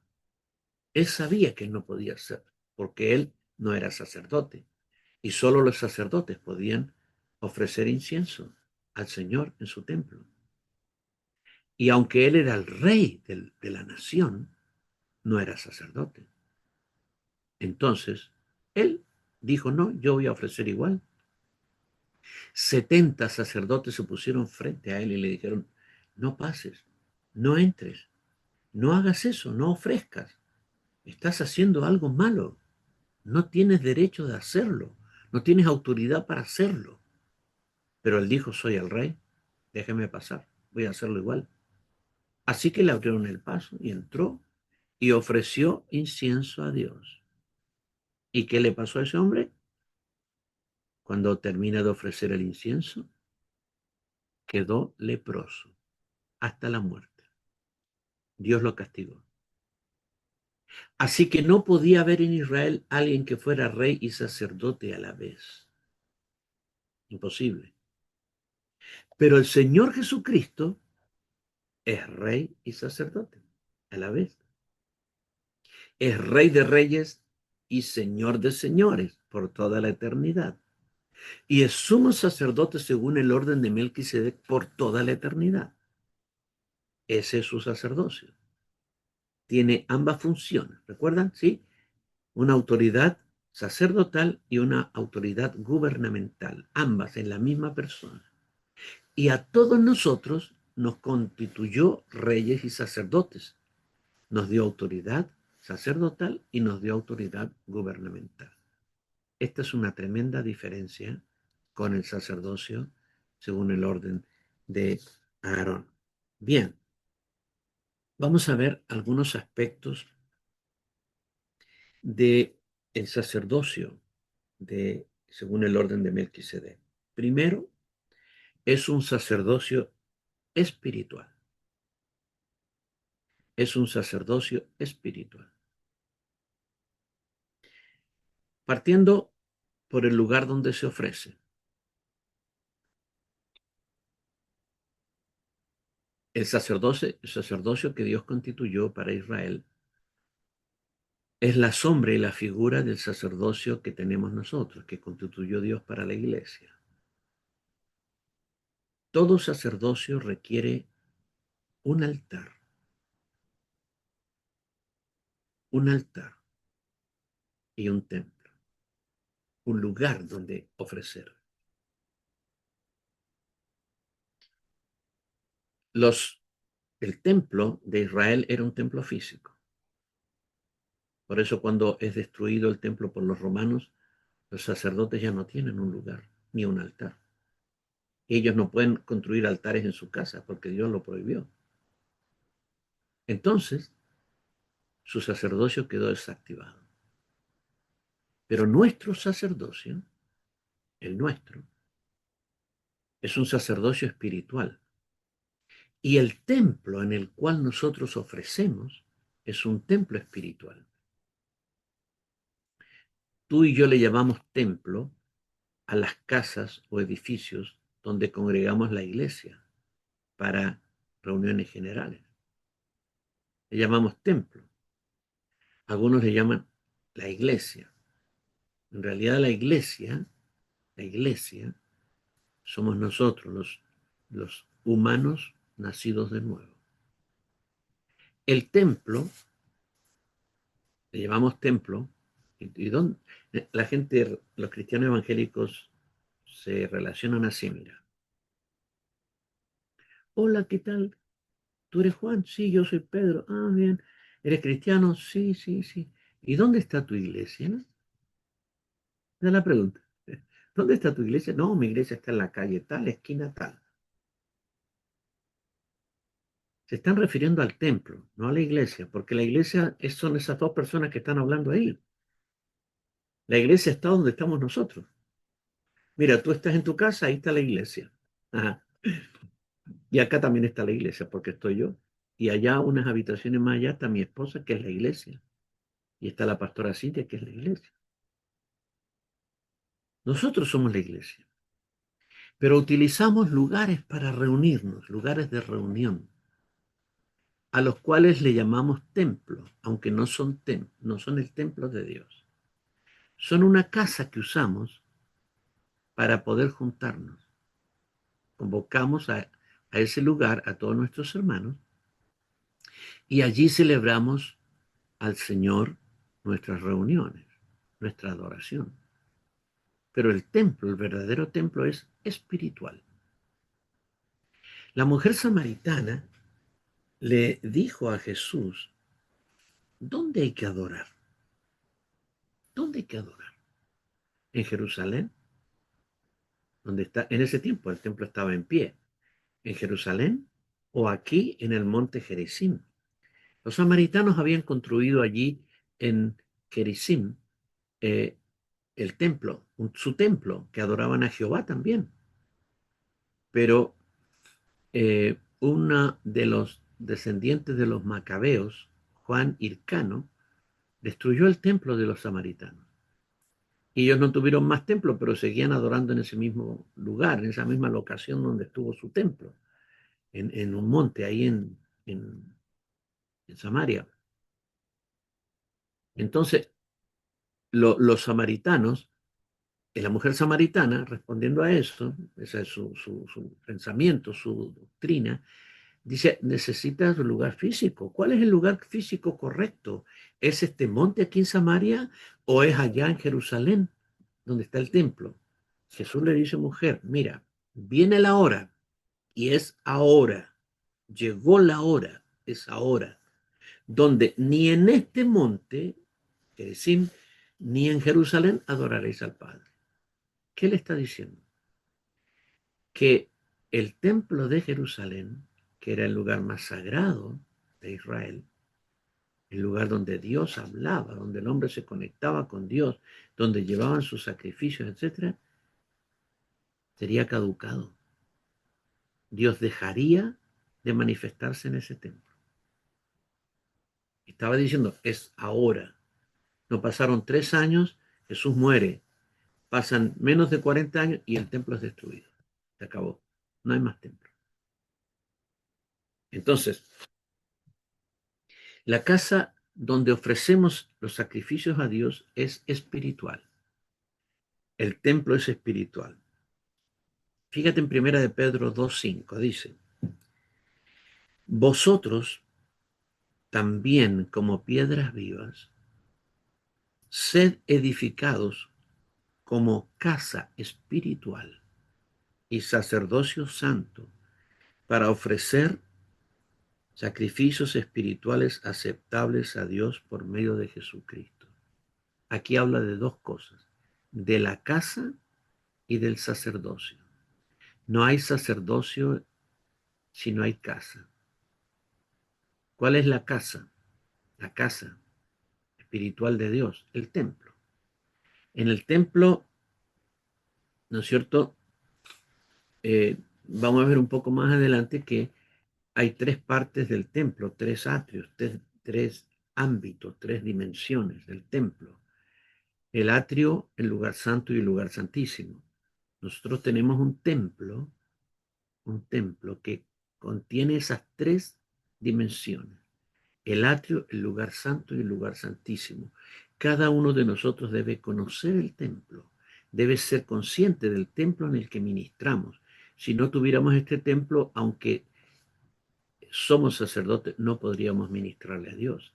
Speaker 1: Él sabía que él no podía ser, porque él no era sacerdote, y solo los sacerdotes podían ofrecer incienso al Señor en su templo. Y aunque él era el rey de la nación, no era sacerdote. Entonces, él dijo, no, yo voy a ofrecer igual. 70 sacerdotes se pusieron frente a él y le dijeron, no pases, no entres, no hagas eso, no ofrezcas. Estás haciendo algo malo. No tienes derecho de hacerlo. No tienes autoridad para hacerlo. Pero él dijo, soy el rey, déjeme pasar, voy a hacerlo igual. Así que le abrieron el paso y entró y ofreció incienso a Dios. ¿Y qué le pasó a ese hombre? Cuando termina de ofrecer el incienso, quedó leproso hasta la muerte. Dios lo castigó. Así que no podía haber en Israel alguien que fuera rey y sacerdote a la vez. Imposible. Pero el Señor Jesucristo es rey y sacerdote a la vez. Es rey de reyes y señor de señores por toda la eternidad. Y es sumo sacerdote según el orden de Melquisedec por toda la eternidad. Ese es su sacerdocio. Tiene ambas funciones. ¿Recuerdan? Sí. Una autoridad sacerdotal y una autoridad gubernamental, ambas en la misma persona. Y a todos nosotros nos constituyó reyes y sacerdotes. Nos dio autoridad sacerdotal y nos dio autoridad gubernamental. Esta es una tremenda diferencia con el sacerdocio según el orden de Aarón. Bien, vamos a ver algunos aspectos de el sacerdocio según el orden de Melquisedec. Primero, es un sacerdocio espiritual. Es un sacerdocio espiritual. Partiendo por el lugar donde se ofrece. El sacerdocio que Dios constituyó para Israel es la sombra y la figura del sacerdocio que tenemos nosotros, que constituyó Dios para la iglesia. Todo sacerdocio requiere un altar y un templo, un lugar donde ofrecer. El templo de Israel era un templo físico. Por eso cuando es destruido el templo por los romanos, los sacerdotes ya no tienen un lugar ni un altar. Ellos no pueden construir altares en su casa porque Dios lo prohibió. Entonces, su sacerdocio quedó desactivado. Pero nuestro sacerdocio, el nuestro, es un sacerdocio espiritual. Y el templo en el cual nosotros ofrecemos es un templo espiritual. Tú y yo le llamamos templo a las casas o edificios donde congregamos la iglesia para reuniones generales. Le llamamos templo. Algunos le llaman la iglesia. En realidad la iglesia somos nosotros, los humanos nacidos de nuevo. El templo, le llamamos templo, y la gente, los cristianos evangélicos se relacionan así, mira. Hola, ¿qué tal? ¿Tú eres Juan? Sí, yo soy Pedro. Ah, bien. ¿Eres cristiano? Sí, sí, sí. ¿Y dónde está tu iglesia? Esa es la pregunta. ¿Dónde está tu iglesia? No, mi iglesia está en la calle tal, esquina tal. Se están refiriendo al templo, no a la iglesia, porque la iglesia son esas dos personas que están hablando ahí. La iglesia está donde estamos nosotros. Mira, tú estás en tu casa, ahí está la iglesia. Ajá. Y acá también está la iglesia, porque estoy yo. Y allá, unas habitaciones más allá, está mi esposa, que es la iglesia. Y está la pastora Cintia, que es la iglesia. Nosotros somos la iglesia. Pero utilizamos lugares para reunirnos, lugares de reunión, a los cuales le llamamos templo, aunque no son el templo de Dios. Son una casa que usamos para poder juntarnos. Convocamos a ese lugar a todos nuestros hermanos y allí celebramos al Señor nuestras reuniones, nuestra adoración. Pero el templo, el verdadero templo es espiritual. La mujer samaritana le dijo a Jesús, ¿dónde hay que adorar? ¿Dónde hay que adorar? ¿En Jerusalén? ¿Dónde está? En ese tiempo el templo estaba en pie. ¿En Jerusalén? ¿O aquí en el monte Gerizim? Los samaritanos habían construido allí en Gerizim eh, el templo, su templo, que adoraban a Jehová también. Pero uno de los descendientes de los macabeos, Juan Hircano, destruyó el templo de los samaritanos. Y ellos no tuvieron más templo, pero seguían adorando en ese mismo lugar, en esa misma locación donde estuvo su templo, en un monte ahí en Samaria. Entonces, los samaritanos, la mujer samaritana, respondiendo a eso, ese es su pensamiento, su doctrina, Dice, necesitas un lugar físico. ¿Cuál es el lugar físico correcto? ¿Es este monte aquí en Samaria o es allá en Jerusalén, donde está el templo? Jesús le dice, mujer, mira, viene la hora y es ahora. Llegó la hora, es ahora, donde ni en este monte, es decir, ni en Jerusalén adoraréis al Padre. ¿Qué le está diciendo? Que el templo de Jerusalén, que era el lugar más sagrado de Israel, el lugar donde Dios hablaba, donde el hombre se conectaba con Dios, donde llevaban sus sacrificios, etcétera, sería caducado. Dios dejaría de manifestarse en ese templo. Estaba diciendo, es ahora. No pasaron 3 años, Jesús muere. Pasan menos de 40 años y el templo es destruido. Se acabó. No hay más templo. Entonces, la casa donde ofrecemos los sacrificios a Dios es espiritual. El templo es espiritual. Fíjate en primera de Pedro 2:5, dice, vosotros también como piedras vivas, sed edificados como casa espiritual y sacerdocio santo para ofrecer sacrificios espirituales aceptables a Dios por medio de Jesucristo. Aquí habla de dos cosas, de la casa y del sacerdocio. No hay sacerdocio si no hay casa. ¿Cuál es la casa? La casa espiritual de Dios, el templo. En el templo, ¿no es cierto? Vamos a ver un poco más adelante que hay tres partes del templo, tres atrios, tres ámbitos, tres dimensiones del templo. El atrio, el lugar santo y el lugar santísimo. Nosotros tenemos un templo que contiene esas tres dimensiones. El atrio, el lugar santo y el lugar santísimo. Cada uno de nosotros debe conocer el templo, debe ser consciente del templo en el que ministramos. Si no tuviéramos este templo, aunque somos sacerdotes, no podríamos ministrarle a Dios.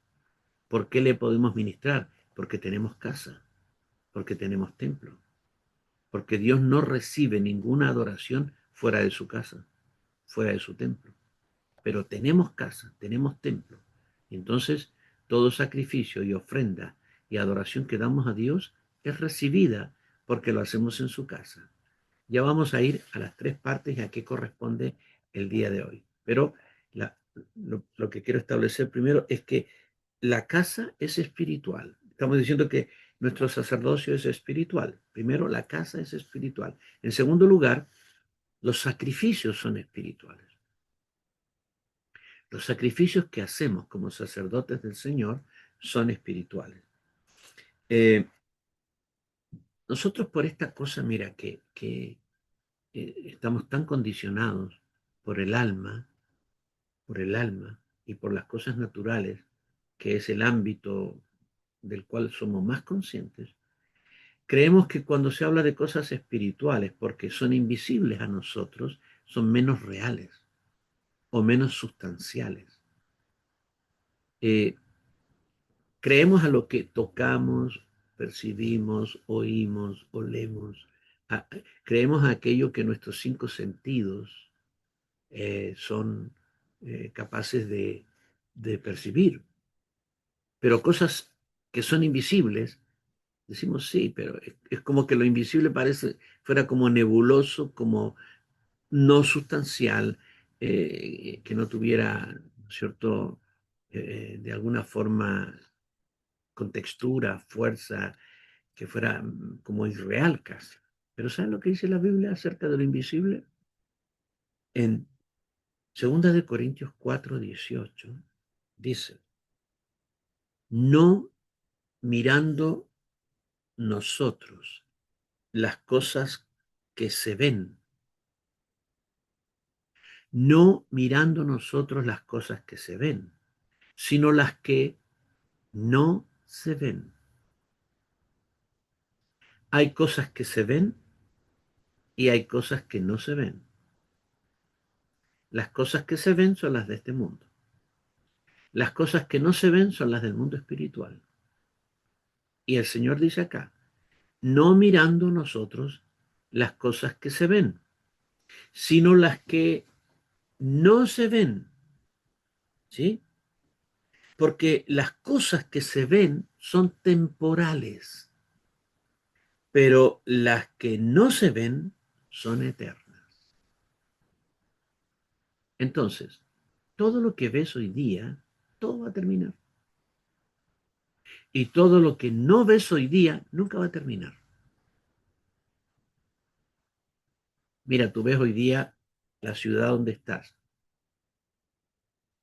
Speaker 1: ¿Por qué le podemos ministrar? Porque tenemos casa, porque tenemos templo, porque Dios no recibe ninguna adoración fuera de su casa, fuera de su templo. Pero tenemos casa, tenemos templo. Entonces, todo sacrificio y ofrenda y adoración que damos a Dios es recibida porque lo hacemos en su casa. Ya vamos a ir a las tres partes a qué corresponde el día de hoy. Pero lo que quiero establecer primero es que la casa es espiritual. Estamos diciendo que nuestro sacerdocio es espiritual. Primero, la casa es espiritual. En segundo lugar, los sacrificios son espirituales. Los sacrificios que hacemos como sacerdotes del Señor son espirituales. Eh, nosotros por esta cosa, mira, estamos tan condicionados por por el alma y por las cosas naturales, que es el ámbito del cual somos más conscientes, creemos que cuando se habla de cosas espirituales, porque son invisibles a nosotros, son menos reales o menos sustanciales. Eh, Creemos a lo que tocamos, percibimos, oímos, olemos. A- Creemos a aquello que nuestros cinco sentidos son capaces de percibir. Pero cosas que son invisibles, decimos sí, pero es como que lo invisible parece fuera como nebuloso, como no sustancial, que no tuviera, ¿cierto? De alguna forma con textura, fuerza, que fuera como irreal casi. Pero ¿saben lo que dice la Biblia acerca de lo invisible? En 2 Corintios 4:18 dice, no mirando nosotros las cosas que se ven, no mirando nosotros las cosas que se ven, sino las que no se ven. Hay cosas que se ven y hay cosas que no se ven. Las cosas que se ven son las de este mundo. Las cosas que no se ven son las del mundo espiritual. Y el Señor dice acá, no mirando nosotros las cosas que se ven, sino las que no se ven, ¿sí? Porque las cosas que se ven son temporales, pero las que no se ven son eternas. Entonces, todo lo que ves hoy día, todo va a terminar. Y todo lo que no ves hoy día, nunca va a terminar. Mira, tú ves hoy día la ciudad donde estás,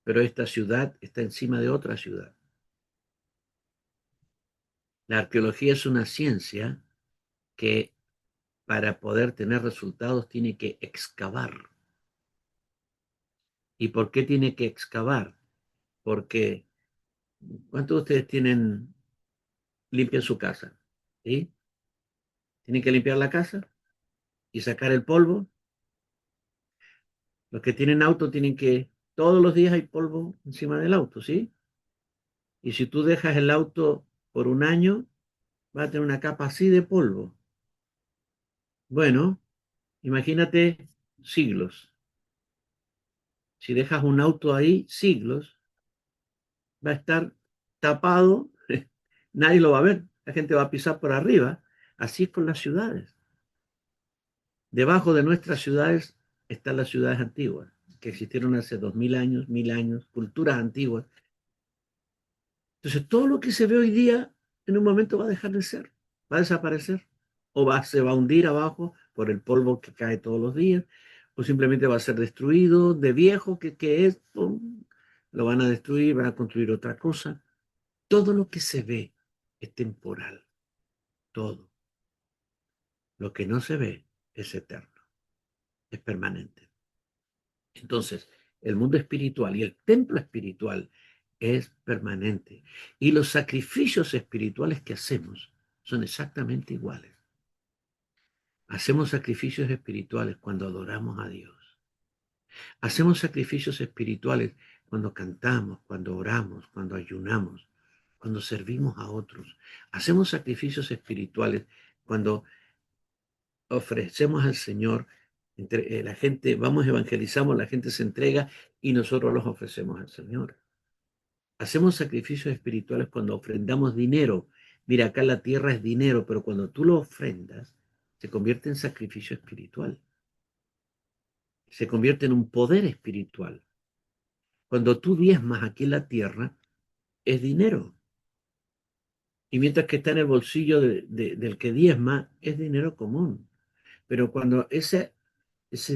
Speaker 1: pero esta ciudad está encima de otra ciudad. La arqueología es una ciencia que para poder tener resultados tiene que excavar. ¿Y por qué tiene que excavar? Porque ¿cuántos de ustedes limpian su casa? ¿Sí? Tienen que limpiar la casa y sacar el polvo. Los que tienen auto tienen que, todos los días hay polvo encima del auto, ¿sí? Y si tú dejas el auto por un año, va a tener una capa así de polvo. Bueno, imagínate siglos. Si dejas un auto ahí siglos, va a estar tapado, nadie lo va a ver, la gente va a pisar por arriba. Así es con las ciudades. Debajo de nuestras ciudades están las ciudades antiguas, que existieron hace 2000 años, 1000 años, culturas antiguas. Entonces, todo lo que se ve hoy día, en un momento va a dejar de ser, va a desaparecer, se va a hundir abajo por el polvo que cae todos los días, o simplemente va a ser destruido de viejo que es, ¡pum! Lo van a destruir, van a construir otra cosa. Todo lo que se ve es temporal, todo. Lo que no se ve es eterno, es permanente. Entonces, el mundo espiritual y el templo espiritual es permanente. Y los sacrificios espirituales que hacemos son exactamente iguales. Hacemos sacrificios espirituales cuando adoramos a Dios. Hacemos sacrificios espirituales cuando cantamos, cuando oramos, cuando ayunamos, cuando servimos a otros. Hacemos sacrificios espirituales cuando ofrecemos al Señor, la gente, vamos, evangelizamos, la gente se entrega y nosotros los ofrecemos al Señor. Hacemos sacrificios espirituales cuando ofrendamos dinero. Mira, acá la tierra es dinero, pero cuando tú lo ofrendas, se convierte en sacrificio espiritual. Se convierte en un poder espiritual. Cuando tú diezmas aquí en la tierra, es dinero. Y mientras que está en el bolsillo del que diezma, es dinero común. Pero cuando ese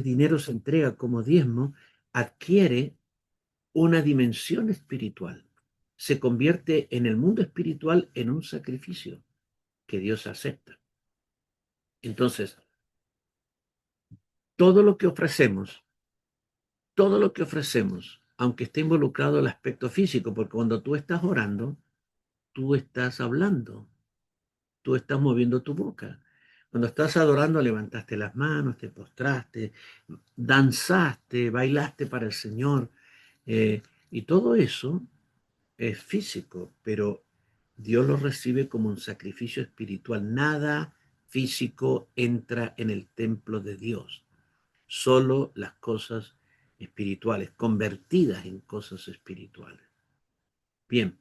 Speaker 1: dinero se entrega como diezmo, adquiere una dimensión espiritual. Se convierte en el mundo espiritual en un sacrificio que Dios acepta. Entonces, todo lo que ofrecemos, todo lo que ofrecemos, aunque esté involucrado el aspecto físico, porque cuando tú estás orando, tú estás hablando, tú estás moviendo tu boca. Cuando estás adorando, levantaste las manos, te postraste, danzaste, bailaste para el Señor. Y todo eso es físico, pero Dios lo recibe como un sacrificio espiritual. Nada físico entra en el templo de Dios. Solo las cosas espirituales, convertidas en cosas espirituales. Bien,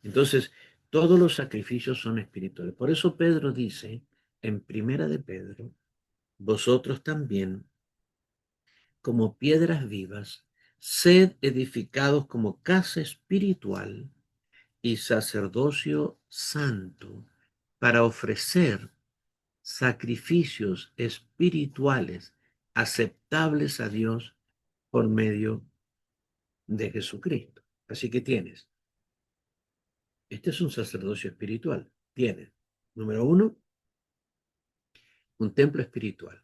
Speaker 1: entonces todos los sacrificios son espirituales. Por eso Pedro dice en Primera de Pedro, vosotros también, como piedras vivas, sed edificados como casa espiritual y sacerdocio santo para ofrecer sacrificios espirituales aceptables a Dios por medio de Jesucristo. Así que este es un sacerdocio espiritual. Tienes, número uno, un templo espiritual.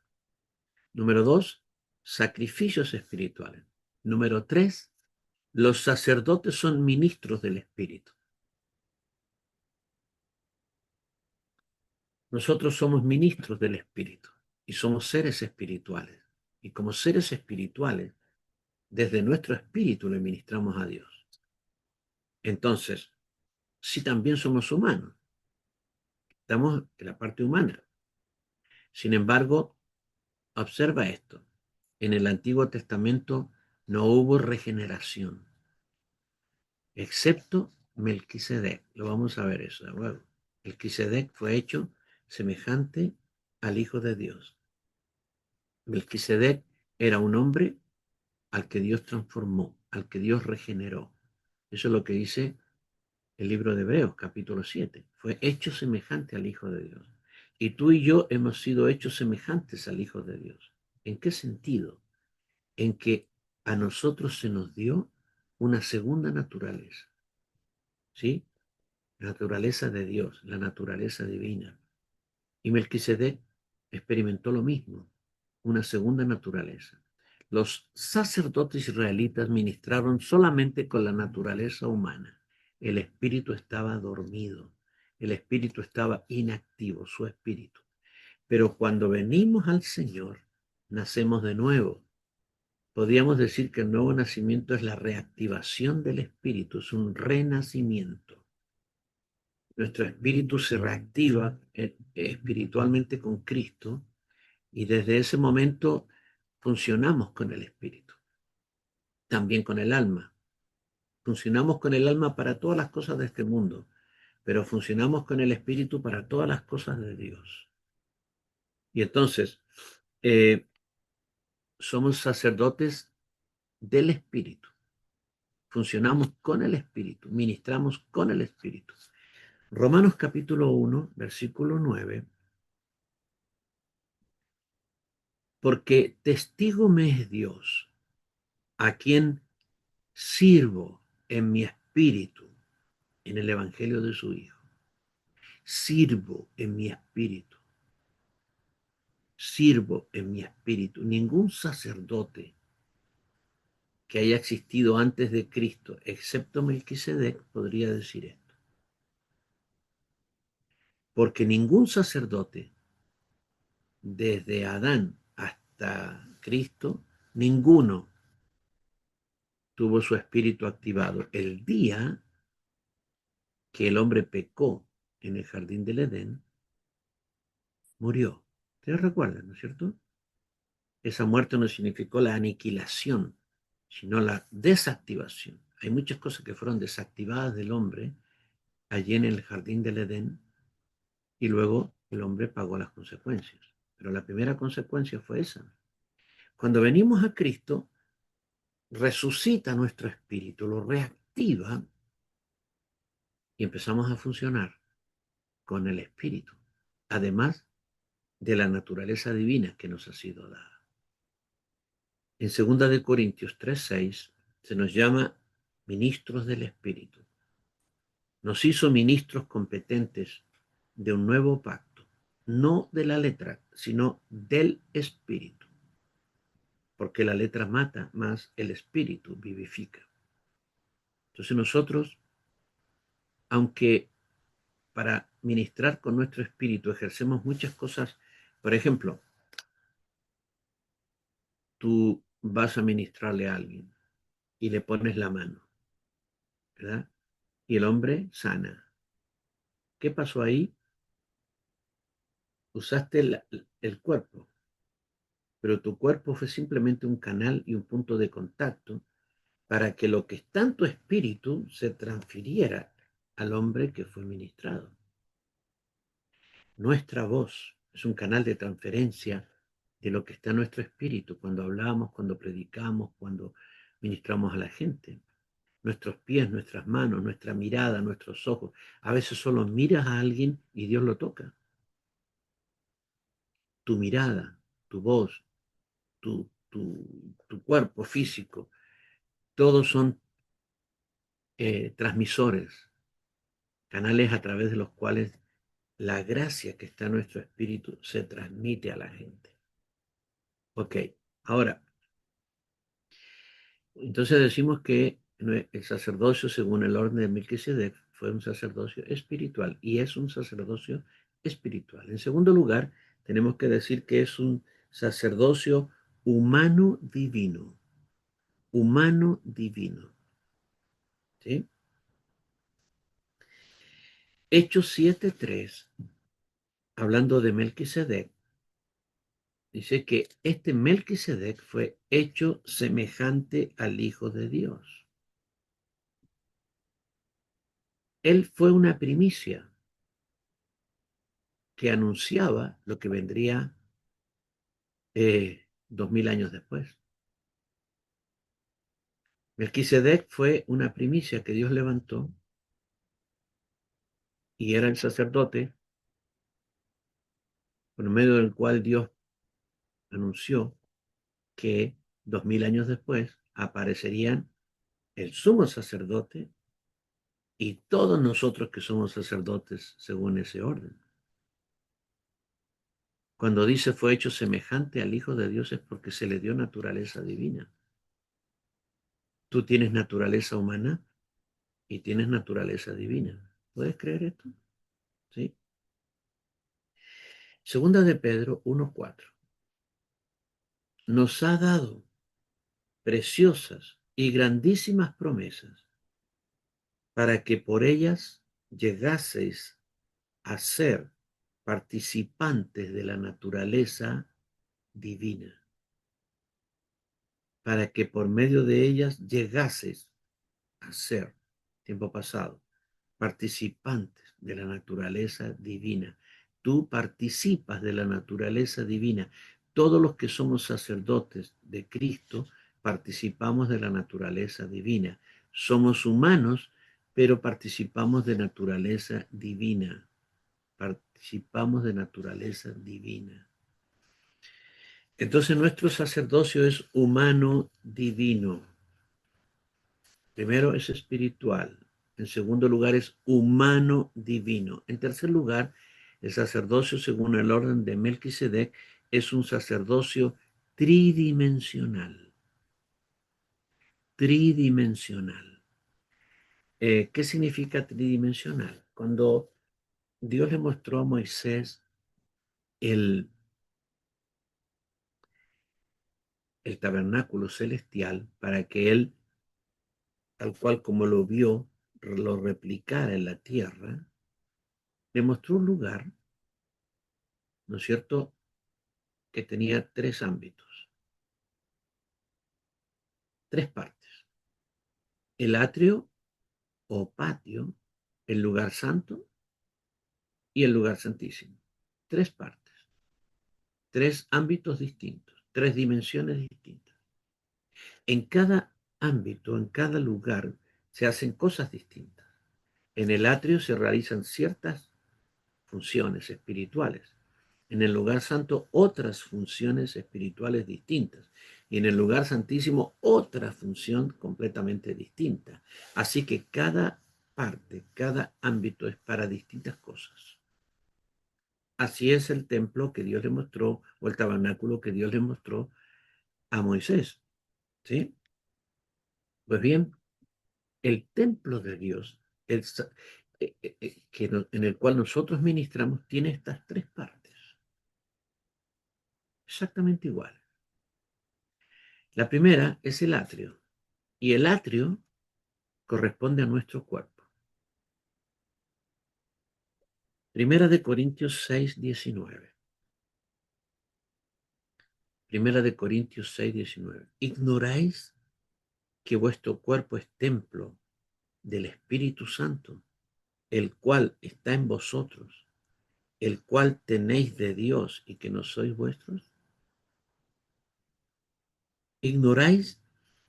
Speaker 1: Número dos, sacrificios espirituales. Número tres, los sacerdotes son ministros del Espíritu. Nosotros somos ministros del Espíritu y somos seres espirituales. Y como seres espirituales desde nuestro espíritu le ministramos a Dios. Entonces, sí también somos humanos, estamos en la parte humana. Sin embargo, observa esto. En el Antiguo Testamento no hubo regeneración, excepto Melquisedec. Lo vamos a ver eso de luego. Melquisedec fue hecho semejante al Hijo de Dios. Melquisedec era un hombre al que Dios transformó, al que Dios regeneró. Eso es lo que dice el libro de Hebreos, capítulo 7. Fue hecho semejante al Hijo de Dios. Y tú y yo hemos sido hechos semejantes al Hijo de Dios. ¿En qué sentido? En que a nosotros se nos dio una segunda naturaleza, ¿sí? La naturaleza de Dios, la naturaleza divina. Y Melquisedec experimentó lo mismo, una segunda naturaleza. Los sacerdotes israelitas ministraron solamente con la naturaleza humana. El espíritu estaba dormido, el espíritu estaba inactivo, su espíritu. Pero cuando venimos al Señor, nacemos de nuevo. Podríamos decir que el nuevo nacimiento es la reactivación del espíritu, es un renacimiento. Nuestro espíritu se reactiva espiritualmente con Cristo y desde ese momento funcionamos con el espíritu, también con el alma. Funcionamos con el alma para todas las cosas de este mundo, pero funcionamos con el espíritu para todas las cosas de Dios. Y entonces, eh, somos sacerdotes del espíritu. Funcionamos con el espíritu, ministramos con el espíritu. Romanos capítulo 1, versículo 9. Porque testigo me es Dios, a quien sirvo en mi espíritu, en el evangelio de su Hijo. Sirvo en mi espíritu. Sirvo en mi espíritu. Ningún sacerdote que haya existido antes de Cristo, excepto Melquisedec, podría decir esto. Porque ningún sacerdote, desde Adán hasta Cristo, ninguno tuvo su espíritu activado. El día que el hombre pecó en el jardín del Edén, murió. ¿Ustedes recuerdan, no es cierto? Esa muerte no significó la aniquilación, sino la desactivación. Hay muchas cosas que fueron desactivadas del hombre allí en el jardín del Edén y luego el hombre pagó las consecuencias. Pero la primera consecuencia fue esa. Cuando venimos a Cristo, resucita nuestro espíritu, lo reactiva y empezamos a funcionar con el espíritu, además de la naturaleza divina que nos ha sido dada. En 2 de Corintios 3:6 se nos llama ministros del espíritu. Nos hizo ministros competentes de un nuevo pacto, no de la letra, sino del espíritu, porque la letra mata, más el espíritu vivifica. Entonces nosotros, aunque para ministrar con nuestro espíritu ejercemos muchas cosas, por ejemplo, tú vas a ministrarle a alguien y le pones la mano, ¿verdad? Y el hombre sana. ¿Qué pasó ahí? Usaste el cuerpo, pero tu cuerpo fue simplemente un canal y un punto de contacto para que lo que está en tu espíritu se transfiriera al hombre que fue ministrado. Nuestra voz es un canal de transferencia de lo que está en nuestro espíritu cuando hablamos, cuando predicamos, cuando ministramos a la gente. Nuestros pies, nuestras manos, nuestra mirada, nuestros ojos. A veces solo miras a alguien y Dios lo toca. Tu mirada, tu voz, tu cuerpo físico, todos son transmisores, canales a través de los cuales la gracia que está en nuestro espíritu se transmite a la gente. Ok, ahora, entonces decimos que el sacerdocio, según el orden de Melquisedec, fue un sacerdocio espiritual y es un sacerdocio espiritual. En segundo lugar, tenemos que decir que es un sacerdocio humano divino. humano divino. ¿Sí? Hechos 7:3, hablando de Melquisedec, dice que este Melquisedec fue hecho semejante al Hijo de Dios. Él fue una primicia que anunciaba lo que vendría 2000 años después. Melquisedec fue una primicia que Dios levantó y era el sacerdote por medio del cual Dios anunció que 2000 años después aparecerían el sumo sacerdote y todos nosotros que somos sacerdotes según ese orden. Cuando dice fue hecho semejante al Hijo de Dios es porque se le dio naturaleza divina. Tú tienes naturaleza humana y tienes naturaleza divina. ¿Puedes creer esto? ¿Sí? Segunda de Pedro 1:4. Nos ha dado preciosas y grandísimas promesas para que por ellas llegaseis a ser participantes de la naturaleza divina, para que por medio de ellas llegases a ser, tiempo pasado, participantes de la naturaleza divina. Tú participas de la naturaleza divina. Todos los que somos sacerdotes de Cristo participamos de la naturaleza divina. Somos humanos, pero participamos de naturaleza divina. Participamos de naturaleza divina. Entonces nuestro sacerdocio es humano divino. Primero es espiritual. En segundo lugar es humano divino. En tercer lugar, el sacerdocio según el orden de Melquisedec es un sacerdocio tridimensional. Tridimensional. ¿Qué significa tridimensional? Cuando Dios le mostró a Moisés el, el tabernáculo celestial para que él, tal cual como lo vio, lo replicara en la tierra, le mostró un lugar, ¿no es cierto?, que tenía tres ámbitos, tres partes. El atrio o patio, el lugar santo y el lugar santísimo. Tres partes, tres ámbitos distintos, tres dimensiones distintas. En cada ámbito, en cada lugar, se hacen cosas distintas. En el atrio se realizan ciertas funciones espirituales. En el lugar santo otras funciones espirituales distintas. Y en el lugar santísimo otra función completamente distinta. Así que cada parte, cada ámbito es para distintas cosas. Así es el templo que Dios le mostró, o el tabernáculo que Dios le mostró a Moisés. ¿Sí? Pues bien, el templo de Dios, en el cual nosotros ministramos, tiene estas tres partes. Exactamente igual. La primera es el atrio, y el atrio corresponde a nuestro cuerpo. Primera de Corintios 6:19. Primera de Corintios 6:19. ¿Ignoráis que vuestro cuerpo es templo del Espíritu Santo, el cual está en vosotros, el cual tenéis de Dios y que no sois vuestros? ¿Ignoráis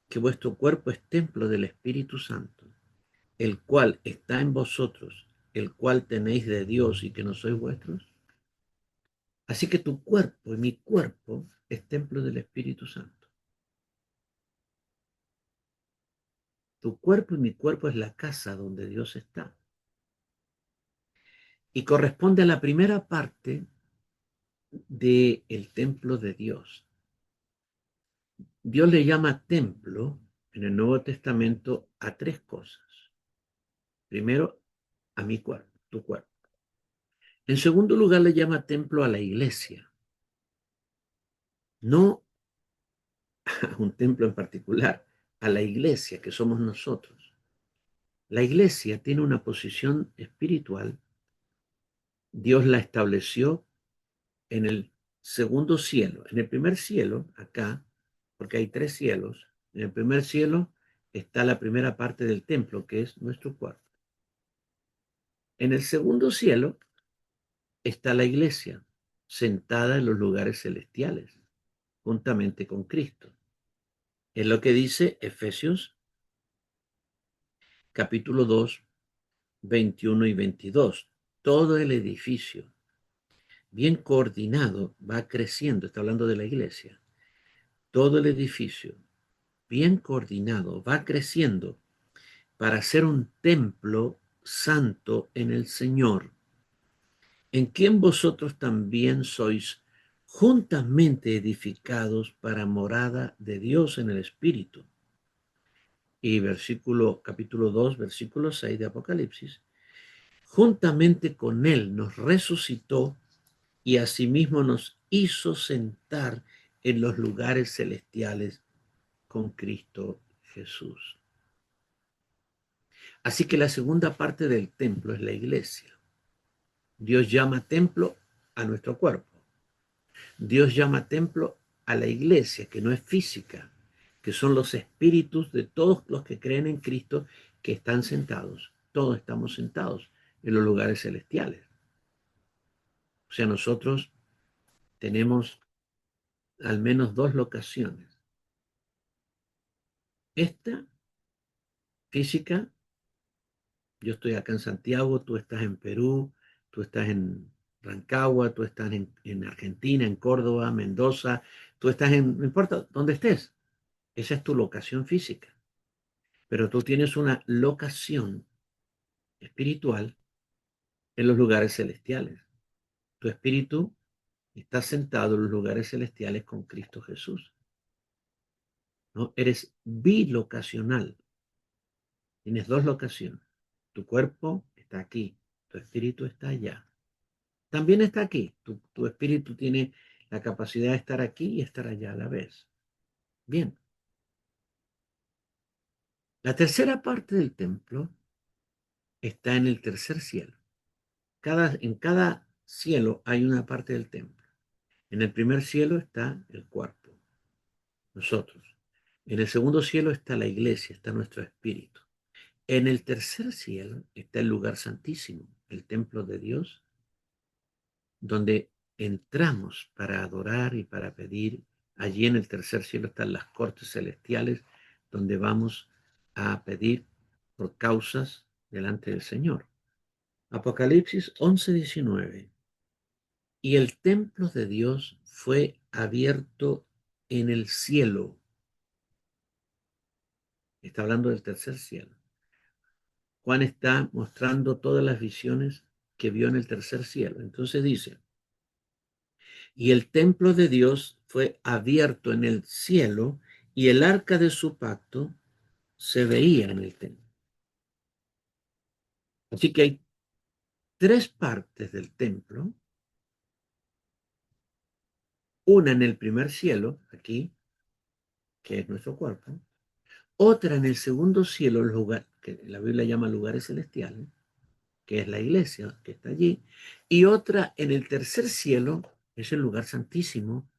Speaker 1: que vuestro cuerpo es templo del Espíritu Santo, el cual está en vosotros, el cual tenéis de Dios y que no sois vuestros? Así que tu cuerpo y mi cuerpo es templo del Espíritu Santo. Tu cuerpo y mi cuerpo es la casa donde Dios está. Y corresponde a la primera parte del templo de Dios. Dios le llama templo en el Nuevo Testamento a tres cosas. Primero, a mi cuerpo, tu cuerpo. En segundo lugar, le llama templo a la iglesia. No a un templo en particular, a la iglesia que somos nosotros. La iglesia tiene una posición espiritual. Dios la estableció en el segundo cielo. En el primer cielo, acá, porque hay tres cielos, en el primer cielo está la primera parte del templo, que es nuestro cuerpo. En el segundo cielo está la iglesia, sentada en los lugares celestiales, juntamente con Cristo. Es lo que dice Efesios capítulo 2, 21 y 22. Todo el edificio, bien coordinado, va creciendo. Está hablando de la iglesia. Todo el edificio, bien coordinado, va creciendo para ser un templo santo en el Señor, en quien vosotros también sois juntamente edificados para morada de Dios en el Espíritu. Y capítulo 2, versículo 6 de Apocalipsis, juntamente con él nos resucitó y asimismo nos hizo sentar en los lugares celestiales con Cristo Jesús. Así que la segunda parte del templo es la iglesia. Dios llama templo a nuestro cuerpo. Dios llama templo a la iglesia, que no es física, que son los espíritus de todos los que creen en Cristo que están sentados. Todos estamos sentados en los lugares celestiales. O sea, nosotros tenemos al menos dos locaciones. Esta física, yo estoy acá en Santiago, tú estás en Perú, tú estás en Rancagua, tú estás en Argentina, en Córdoba, Mendoza, tú estás no importa dónde estés, esa es tu locación física, pero tú tienes una locación espiritual en los lugares celestiales. Tu espíritu está sentado en los lugares celestiales con Cristo Jesús, ¿no? Eres bilocacional, tienes dos locaciones. Tu cuerpo está aquí, tu espíritu está allá. También está aquí. Tu espíritu tiene la capacidad de estar aquí y estar allá a la vez. Bien. La tercera parte del templo está en el tercer cielo. En cada cielo hay una parte del templo. En el primer cielo está el cuerpo, nosotros. En el segundo cielo está la iglesia, está nuestro espíritu. En el tercer cielo está el lugar santísimo, el templo de Dios, donde entramos para adorar y para pedir. Allí en el tercer cielo están las cortes celestiales, donde vamos a pedir por causas delante del Señor. Apocalipsis 11:19. Y el templo de Dios fue abierto en el cielo. Está hablando del tercer cielo. Juan está mostrando todas las visiones que vio en el tercer cielo. Entonces dice, y el templo de Dios fue abierto en el cielo y el arca de su pacto se veía en el templo. Así que hay tres partes del templo, una en el primer cielo, aquí, que es nuestro cuerpo, otra en el segundo cielo, el lugar que la Biblia llama lugares celestiales, que es la iglesia que está allí, y otra en el tercer cielo, es el lugar santísimo,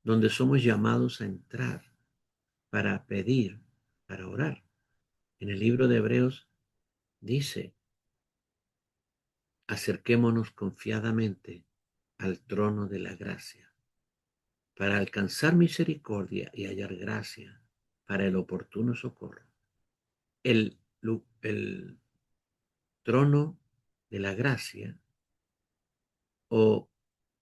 Speaker 1: donde somos llamados a entrar para pedir, para orar. En el libro de Hebreos dice, acerquémonos confiadamente al trono de la gracia para alcanzar misericordia y hallar gracia para el oportuno socorro. El trono de la gracia o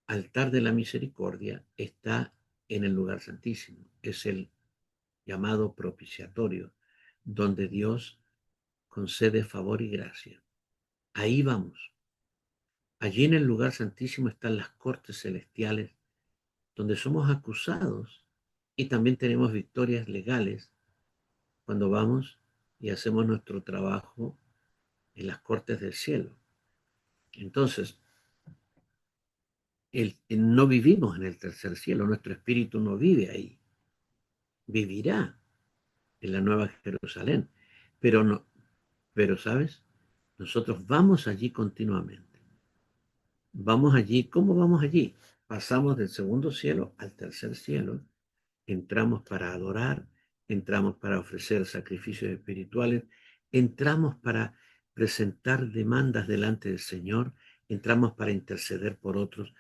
Speaker 1: altar de la misericordia está en el lugar santísimo. Es el llamado propiciatorio, donde Dios concede favor y gracia. Ahí vamos. Allí en el lugar santísimo están las cortes celestiales, donde somos acusados y también tenemos victorias legales cuando vamos y hacemos nuestro trabajo en las cortes del cielo. Entonces, no vivimos en el tercer cielo, nuestro espíritu no vive ahí, vivirá en la Nueva Jerusalén. Pero no, pero ¿sabes? Nosotros vamos allí continuamente. Vamos allí, ¿cómo vamos allí? Pasamos del segundo cielo al tercer cielo, entramos para adorar, entramos para ofrecer sacrificios espirituales, entramos para presentar demandas delante del Señor, entramos para interceder por otros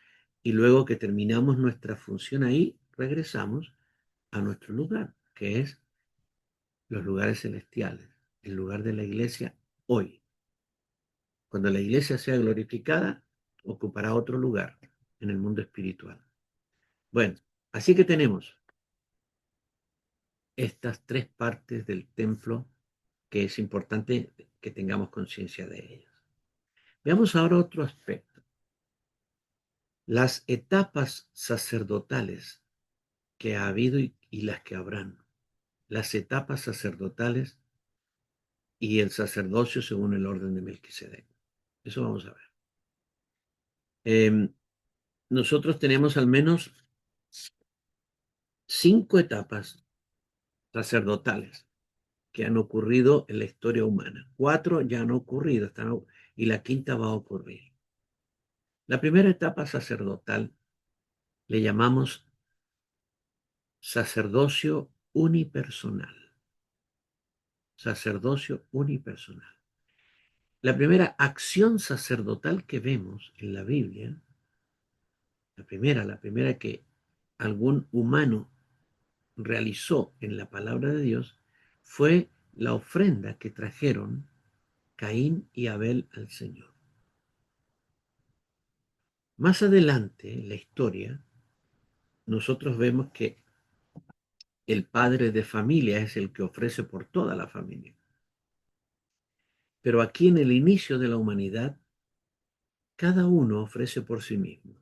Speaker 1: y luego que terminamos nuestra función ahí, regresamos a nuestro lugar, que es los lugares celestiales, el lugar de la iglesia hoy. Cuando la iglesia sea glorificada, ocupará otro lugar en el mundo espiritual. Bueno, así que tenemos estas tres partes del templo que es importante que tengamos conciencia de ellas. Veamos ahora otro aspecto. Las etapas sacerdotales que ha habido y las que habrán. Las etapas sacerdotales y el sacerdocio según el orden de Melquisedec. Eso vamos a ver. Nosotros tenemos al menos 5 etapas sacerdotales que han ocurrido en la historia humana. 4 ya han ocurrido y la quinta va a ocurrir. La primera etapa sacerdotal le llamamos sacerdocio unipersonal. Sacerdocio unipersonal. La primera acción sacerdotal que vemos en la Biblia, la primera que algún humano realizó en la palabra de Dios, fue la ofrenda que trajeron Caín y Abel al Señor. Más adelante en la historia, nosotros vemos que el padre de familia es el que ofrece por toda la familia. Pero aquí en el inicio de la humanidad, cada uno ofrece por sí mismo.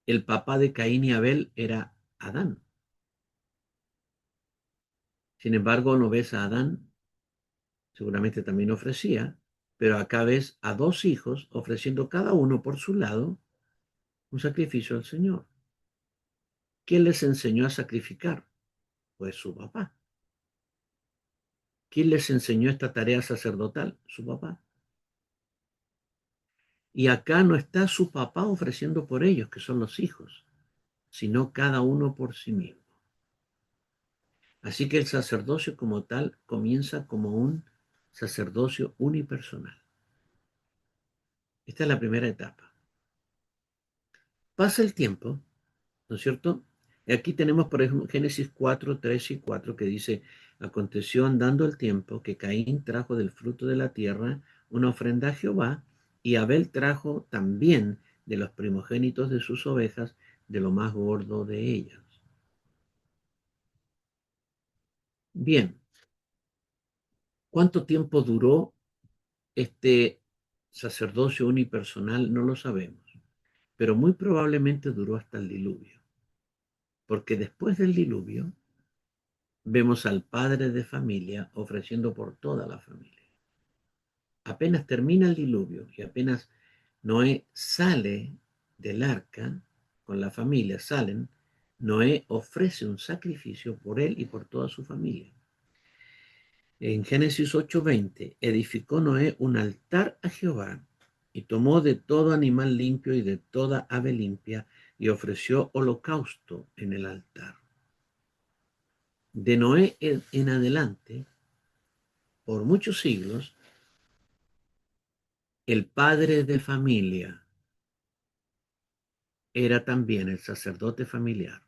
Speaker 1: El papá de Caín y Abel era Adán. Sin embargo, no ves a Adán, seguramente también ofrecía, pero acá ves a 2 hijos ofreciendo cada uno por su lado un sacrificio al Señor. ¿Quién les enseñó a sacrificar? Pues su papá. ¿Quién les enseñó esta tarea sacerdotal? Su papá. Y acá no está su papá ofreciendo por ellos, que son los hijos, sino cada uno por sí mismo. Así que el sacerdocio como tal comienza como un sacerdocio unipersonal. Esta es la primera etapa. Pasa el tiempo, ¿no es cierto? Y aquí tenemos, por ejemplo, Génesis 4, 3 y 4, que dice, aconteció andando el tiempo que Caín trajo del fruto de la tierra una ofrenda a Jehová, y Abel trajo también de los primogénitos de sus ovejas, de lo más gordo de ellas. Bien, ¿cuánto tiempo duró este sacerdocio unipersonal? No lo sabemos, pero muy probablemente duró hasta el diluvio, porque después del diluvio vemos al padre de familia ofreciendo por toda la familia. Apenas termina el diluvio y apenas Noé sale del arca con la familia, salen, Noé ofrece un sacrificio por él y por toda su familia. En Génesis 8:20, edificó Noé un altar a Jehová y tomó de todo animal limpio y de toda ave limpia y ofreció holocausto en el altar. De Noé en adelante, por muchos siglos, el padre de familia era también el sacerdote familiar.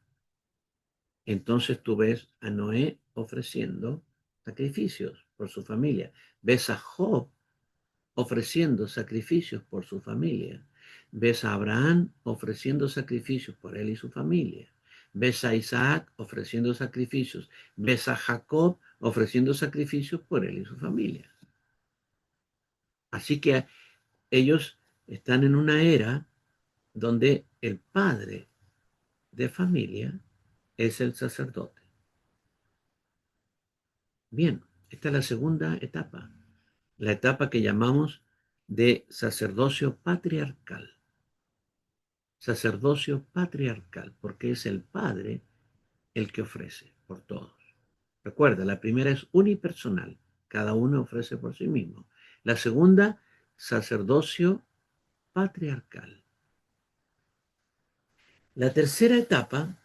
Speaker 1: Entonces tú ves a Noé ofreciendo sacrificios por su familia. Ves a Job ofreciendo sacrificios por su familia. Ves a Abraham ofreciendo sacrificios por él y su familia. Ves a Isaac ofreciendo sacrificios. Ves a Jacob ofreciendo sacrificios por él y su familia. Así que ellos están en una era donde el padre de familia es el sacerdote. Bien, esta es la segunda etapa, la etapa que llamamos de sacerdocio patriarcal. Sacerdocio patriarcal, porque es el padre el que ofrece por todos. Recuerda, la primera es unipersonal, cada uno ofrece por sí mismo. La segunda, sacerdocio patriarcal. La tercera etapa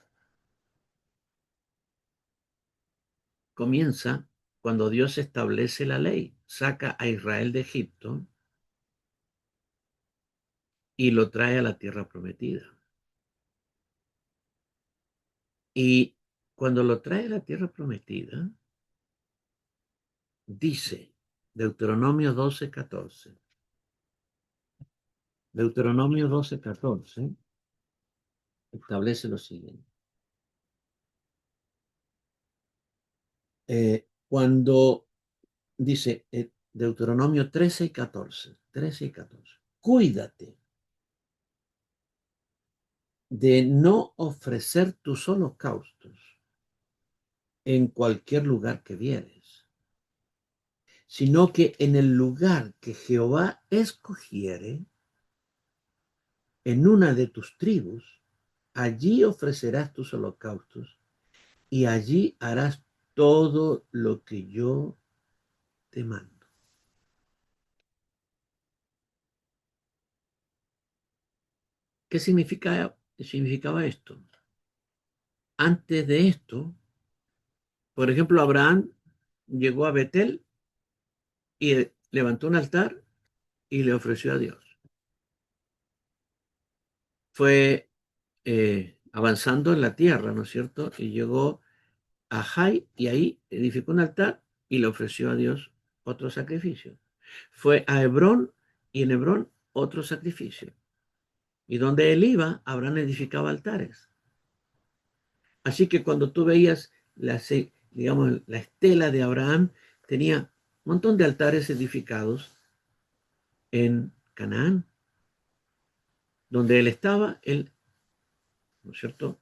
Speaker 1: comienza cuando Dios establece la ley, saca a Israel de Egipto y lo trae a la tierra prometida. Y cuando lo trae a la tierra prometida, dice Deuteronomio 12:14. Deuteronomio 12:14 establece lo siguiente. Cuando dice Deuteronomio 13:14, 13:14, cuídate de no ofrecer tus holocaustos en cualquier lugar que vieres, sino que en el lugar que Jehová escogiere, en una de tus tribus, allí ofrecerás tus holocaustos y allí harás todo lo que yo te mando. ¿Qué significaba esto? Antes de esto, por ejemplo, Abraham llegó a Betel y levantó un altar y le ofreció a Dios. Fue avanzando en la tierra, ¿no es cierto? Y llegó a Jai y ahí edificó un altar y le ofreció a Dios otro sacrificio. Fue a Hebrón y en Hebrón otro sacrificio. Y donde él iba, Abraham edificaba altares. Así que cuando tú veías digamos, la estela de Abraham, tenía un montón de altares edificados en Canaán. Donde él estaba, él, ¿no es cierto?,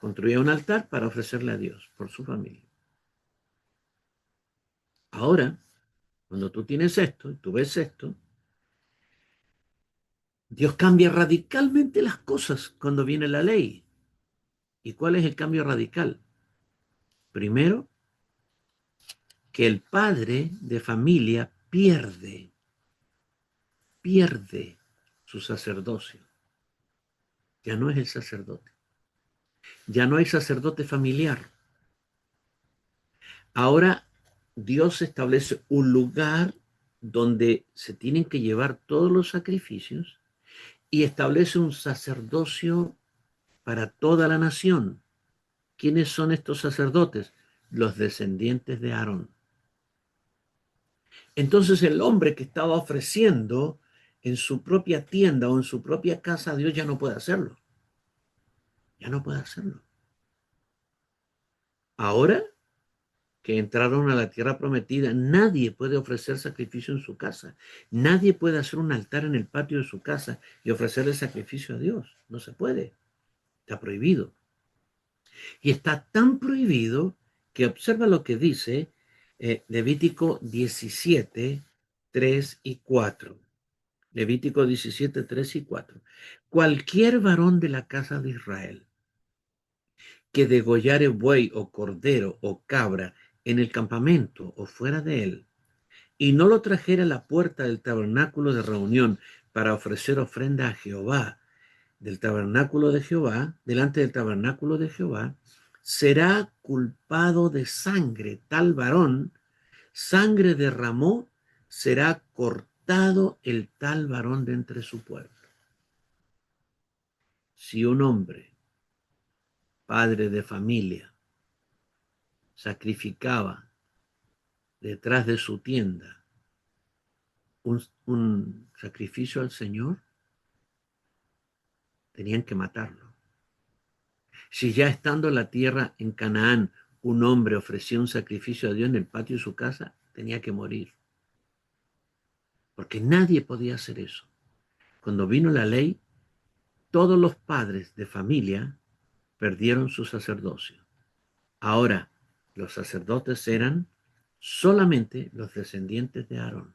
Speaker 1: construía un altar para ofrecerle a Dios por su familia. Ahora, cuando tú tienes esto, tú ves esto, Dios cambia radicalmente las cosas cuando viene la ley. ¿Y cuál es el cambio radical? Primero, que el padre de familia pierde su sacerdocio. Ya no es el sacerdote. Ya no hay sacerdote familiar. Ahora Dios establece un lugar donde se tienen que llevar todos los sacrificios y establece un sacerdocio para toda la nación. ¿Quiénes son estos sacerdotes? Los descendientes de Aarón. Entonces el hombre que estaba ofreciendo en su propia tienda o en su propia casa a Dios ya no puede hacerlo. Ya no puede hacerlo. Ahora que entraron a la tierra prometida, nadie puede ofrecer sacrificio en su casa. Nadie puede hacer un altar en el patio de su casa y ofrecerle sacrificio a Dios. No se puede. Está prohibido. Y está tan prohibido que observa lo que dice Levítico 17, 3 y 4. Levítico 17, 3 y 4. Cualquier varón de la casa de Israel que degollare buey o cordero o cabra en el campamento o fuera de él, y no lo trajera a la puerta del tabernáculo de reunión para ofrecer ofrenda a Jehová, del tabernáculo de Jehová, delante del tabernáculo de Jehová, será culpado de sangre. Tal varón, sangre derramó, será cortado el tal varón de entre su pueblo. Si un hombre, padre de familia, sacrificaba detrás de su tienda un sacrificio al Señor, tenían que matarlo. Si ya estando en la tierra en Canaán, un hombre ofrecía un sacrificio a Dios en el patio de su casa, tenía que morir. Porque nadie podía hacer eso. Cuando vino la ley, todos los padres de familia perdieron su sacerdocio. Ahora, los sacerdotes eran solamente los descendientes de Aarón.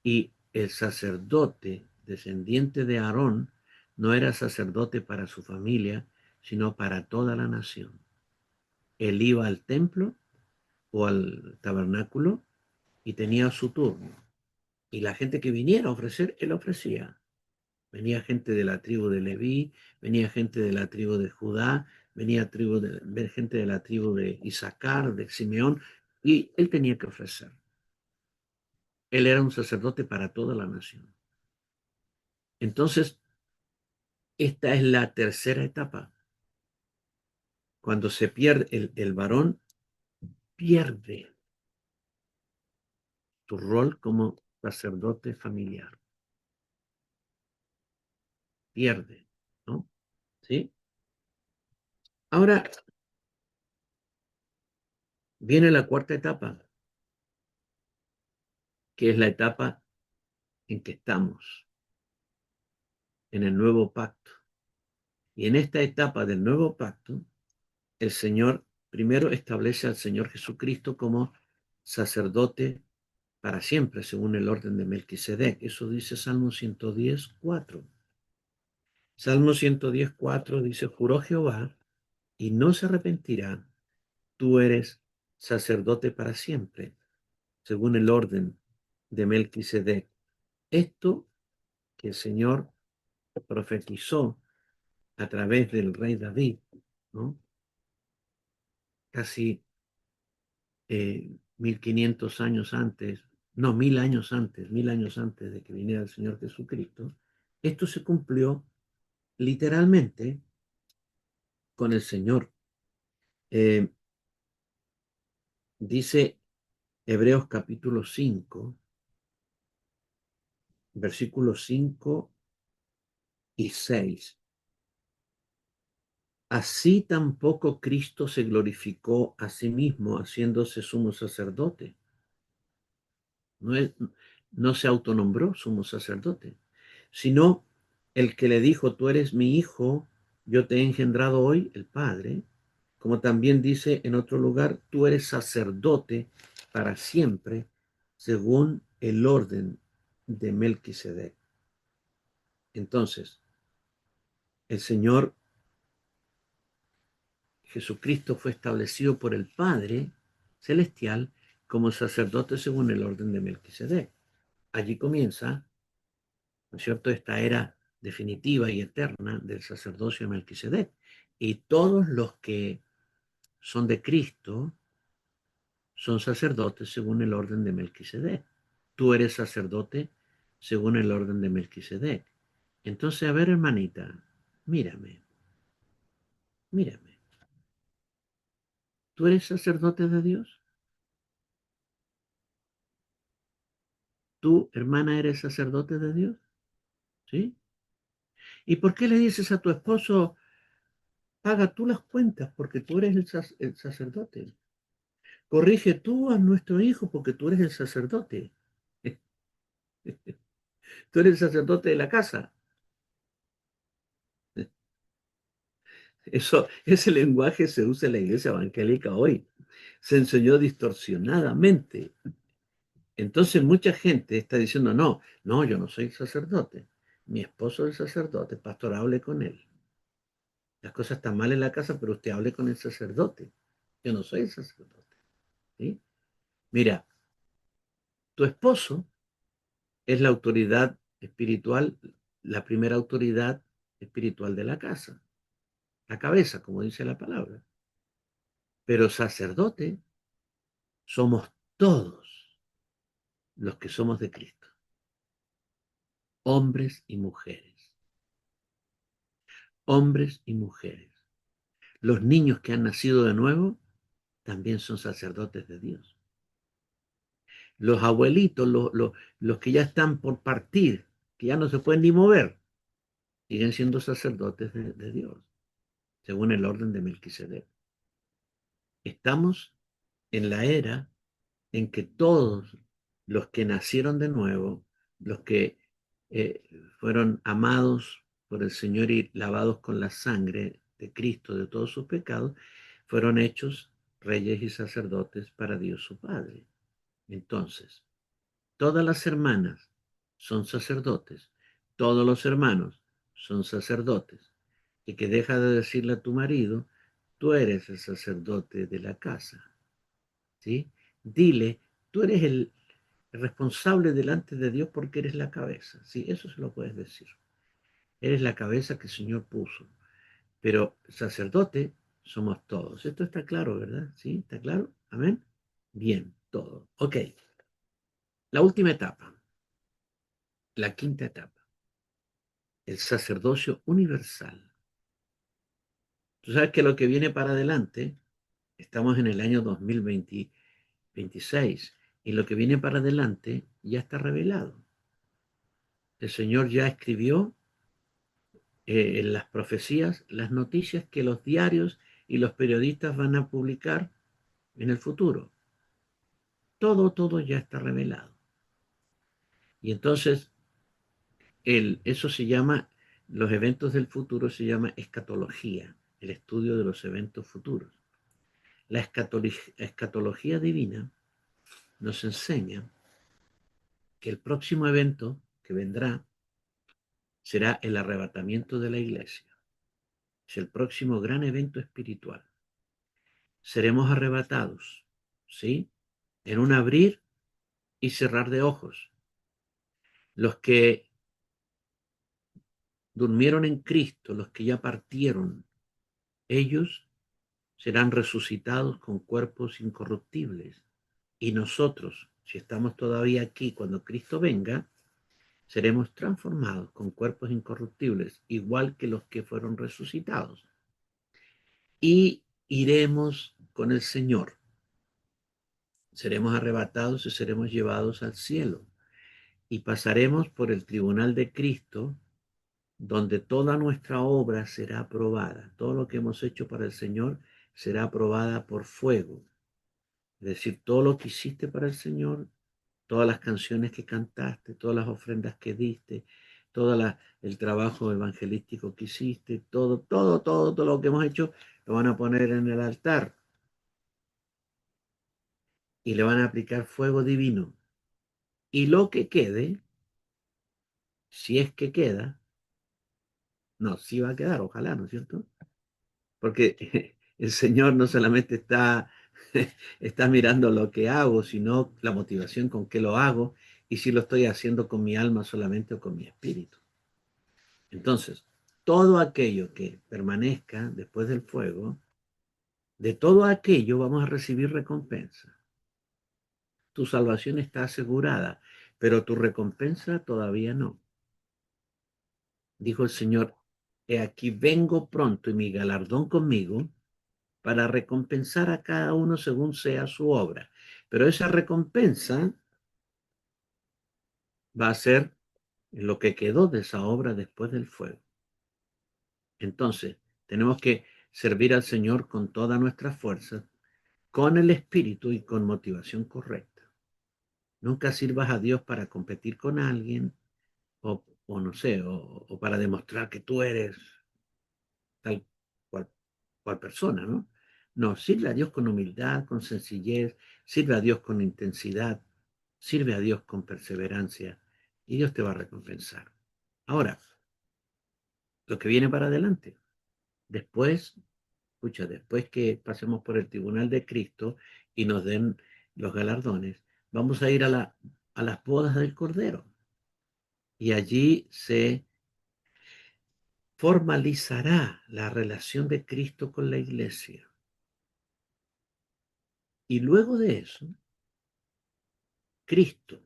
Speaker 1: Y el sacerdote descendiente de Aarón no era sacerdote para su familia, sino para toda la nación. Él iba al templo o al tabernáculo y tenía su turno. Y la gente que viniera a ofrecer, él ofrecía. Venía gente de la tribu de Leví, venía gente de la tribu de Judá, gente de la tribu de Isaacar, de Simeón, y él tenía que ofrecer. Él era un sacerdote para toda la nación. Entonces, esta es la tercera etapa. Cuando se pierde, el varón pierde su rol como sacerdote familiar. Pierde, ¿no? ¿Sí? Ahora viene la cuarta etapa, que es la etapa en que estamos, en el nuevo pacto. Y en esta etapa del nuevo pacto, el Señor primero establece al Señor Jesucristo como sacerdote para siempre, según el orden de Melquisedec. Eso dice Salmo 110:4. Salmo 110:4 dice: juró Jehová y no se arrepentirá, tú eres sacerdote para siempre, según el orden de Melquisedec. Esto que el Señor profetizó a través del rey David, ¿no? Casi 1500 años antes, no, 1000 años antes de que viniera el Señor Jesucristo, esto se cumplió literalmente con el Señor. Eh, Dice Hebreos capítulo 5, versículos 5 y 6. Así tampoco Cristo se glorificó a sí mismo haciéndose sumo sacerdote. No, no se autonombró sumo sacerdote, sino el que le dijo: tú eres mi hijo, yo te he engendrado hoy, el Padre, como también dice en otro lugar: tú eres sacerdote para siempre, según el orden de Melquisedec. Entonces, el Señor Jesucristo fue establecido por el Padre Celestial como sacerdote según el orden de Melquisedec. Allí comienza, ¿no es cierto?, esta era definitiva y eterna del sacerdocio de Melquisedec. Y todos los que son de Cristo son sacerdotes según el orden de Melquisedec. Tú eres sacerdote según el orden de Melquisedec. Entonces, a ver, hermanita, mírame, mírame. ¿Tú eres sacerdote de Dios? ¿Tú, hermana, eres sacerdote de Dios? ¿Sí? ¿Y por qué le dices a tu esposo: paga tú las cuentas porque tú eres el sacerdote? Corrige tú a nuestro hijo porque tú eres el sacerdote. Tú eres el sacerdote de la casa. Ese lenguaje se usa en la iglesia evangélica hoy. Se enseñó distorsionadamente. Entonces mucha gente está diciendo: no, no, yo no soy sacerdote. Mi esposo es sacerdote, pastor, hable con él. Las cosas están mal en la casa, pero usted hable con el sacerdote. Yo no soy el sacerdote. ¿Sí? Mira, tu esposo es la autoridad espiritual, la primera autoridad espiritual de la casa, la cabeza, como dice la palabra. Pero sacerdote somos todos los que somos de Cristo, hombres y mujeres, hombres y mujeres. Los niños que han nacido de nuevo también son sacerdotes de Dios. Los abuelitos, los que ya están por partir, que ya no se pueden ni mover, siguen siendo sacerdotes de Dios, según el orden de Melquisedec. Estamos en la era en que todos los que nacieron de nuevo, los que eh, fueron amados por el Señor y lavados con la sangre de Cristo de todos sus pecados, fueron hechos reyes y sacerdotes para Dios su Padre. Entonces, todas las hermanas son sacerdotes, todos los hermanos son sacerdotes. Y que deja de decirle a tu marido: tú eres el sacerdote de la casa. ¿sí? Dile, tú eres el responsable delante de Dios porque eres la cabeza, ¿sí? Eso se lo puedes decir. Eres la cabeza que el Señor puso. Pero sacerdote somos todos. Esto está claro, ¿verdad? ¿Sí? ¿Está claro? Amén. Bien, todo. Ok. La última etapa, la quinta etapa, el sacerdocio universal. Tú sabes que lo que viene para adelante, estamos en el año 2026, y lo que viene para adelante ya está revelado. El Señor ya escribió en las profecías las noticias que los diarios y los periodistas van a publicar en el futuro. Todo ya está revelado. Y entonces, eso se llama, los eventos del futuro se llama escatología, el estudio de los eventos futuros. La escatología divina nos enseña que el próximo evento que vendrá será el arrebatamiento de la iglesia. Es el próximo gran evento espiritual. Seremos arrebatados, ¿sí? En un abrir y cerrar de ojos. Los que durmieron en Cristo, los que ya partieron, ellos serán resucitados con cuerpos incorruptibles. Y nosotros, si estamos todavía aquí cuando Cristo venga, seremos transformados con cuerpos incorruptibles, igual que los que fueron resucitados. Y iremos con el Señor. Seremos arrebatados y seremos llevados al cielo. Y pasaremos por el tribunal de Cristo, donde toda nuestra obra será aprobada. Todo lo que hemos hecho para el Señor será aprobada por fuego. Es decir, todo lo que hiciste para el Señor, todas las canciones que cantaste, todas las ofrendas que diste, todo el trabajo evangelístico que hiciste, todo lo que hemos hecho, lo van a poner en el altar y le van a aplicar fuego divino. Y lo que quede, si es que queda, no, sí va a quedar, ojalá, ¿no es cierto? Porque el Señor no solamente está mirando lo que hago, sino la motivación con que lo hago y si lo estoy haciendo con mi alma solamente o con mi espíritu. Entonces, todo aquello que permanezca después del fuego, de todo aquello vamos a recibir recompensa. Tu salvación está asegurada, pero tu recompensa todavía no. Dijo el Señor, he aquí vengo pronto y mi galardón conmigo para recompensar a cada uno según sea su obra. Pero esa recompensa va a ser lo que quedó de esa obra después del fuego. Entonces, tenemos que servir al Señor con todas nuestras fuerzas, con el espíritu y con motivación correcta. Nunca sirvas a Dios para competir con alguien o no sé, o para demostrar que tú eres tal cual, cual persona, ¿no? No, sirve a Dios con humildad, con sencillez, sirve a Dios con intensidad, sirve a Dios con perseverancia y Dios te va a recompensar. Ahora, lo que viene para adelante, después, escucha, después que pasemos por el tribunal de Cristo y nos den los galardones, vamos a ir a las bodas del Cordero y allí se formalizará la relación de Cristo con la iglesia. Y luego de eso, Cristo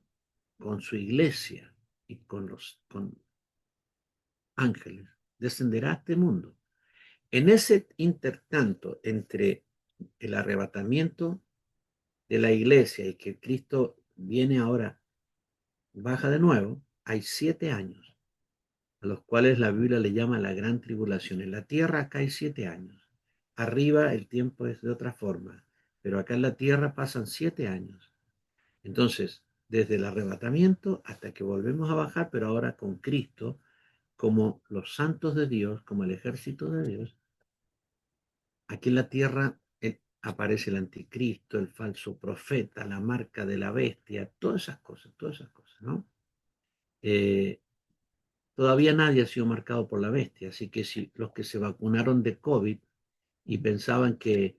Speaker 1: con su iglesia y con ángeles descenderá a este mundo. En ese intertanto entre el arrebatamiento de la iglesia y que Cristo viene ahora, baja de nuevo, hay 7 años, a los cuales la Biblia le llama la gran tribulación. En la tierra acá hay 7 años. Arriba el tiempo es de otra forma, pero acá en la tierra pasan 7 años. Entonces, desde el arrebatamiento hasta que volvemos a bajar, pero ahora con Cristo, como los santos de Dios, como el ejército de Dios, aquí en la tierra aparece el anticristo, el falso profeta, la marca de la bestia, todas esas cosas, ¿no? Eh, Todavía nadie ha sido marcado por la bestia, así que si los que se vacunaron de COVID y pensaban que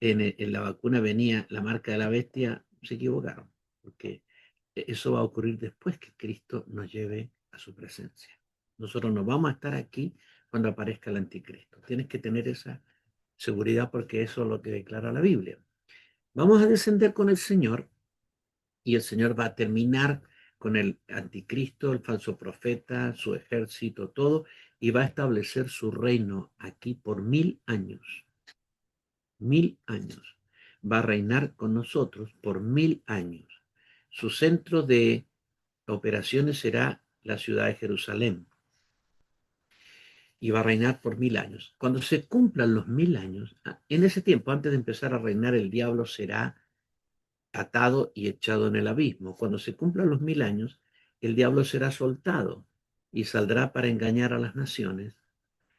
Speaker 1: en la vacuna venía la marca de la bestia, se equivocaron, porque eso va a ocurrir después que Cristo nos lleve a su presencia. Nosotros no vamos a estar aquí cuando aparezca el anticristo. Tienes que tener esa seguridad porque eso es lo que declara la Biblia. Vamos a descender con el Señor y el Señor va a terminar con el anticristo, el falso profeta, su ejército, todo, y va a establecer su reino aquí por 1000 años. 1000 años. Va a reinar con nosotros por 1000 años. Su centro de operaciones será la ciudad de Jerusalén y va a reinar por 1000 años. Cuando se cumplan los 1000 años, en ese tiempo, antes de empezar a reinar, el diablo será atado y echado en el abismo. Cuando se cumplan los 1000 años, el diablo será soltado y saldrá para engañar a las naciones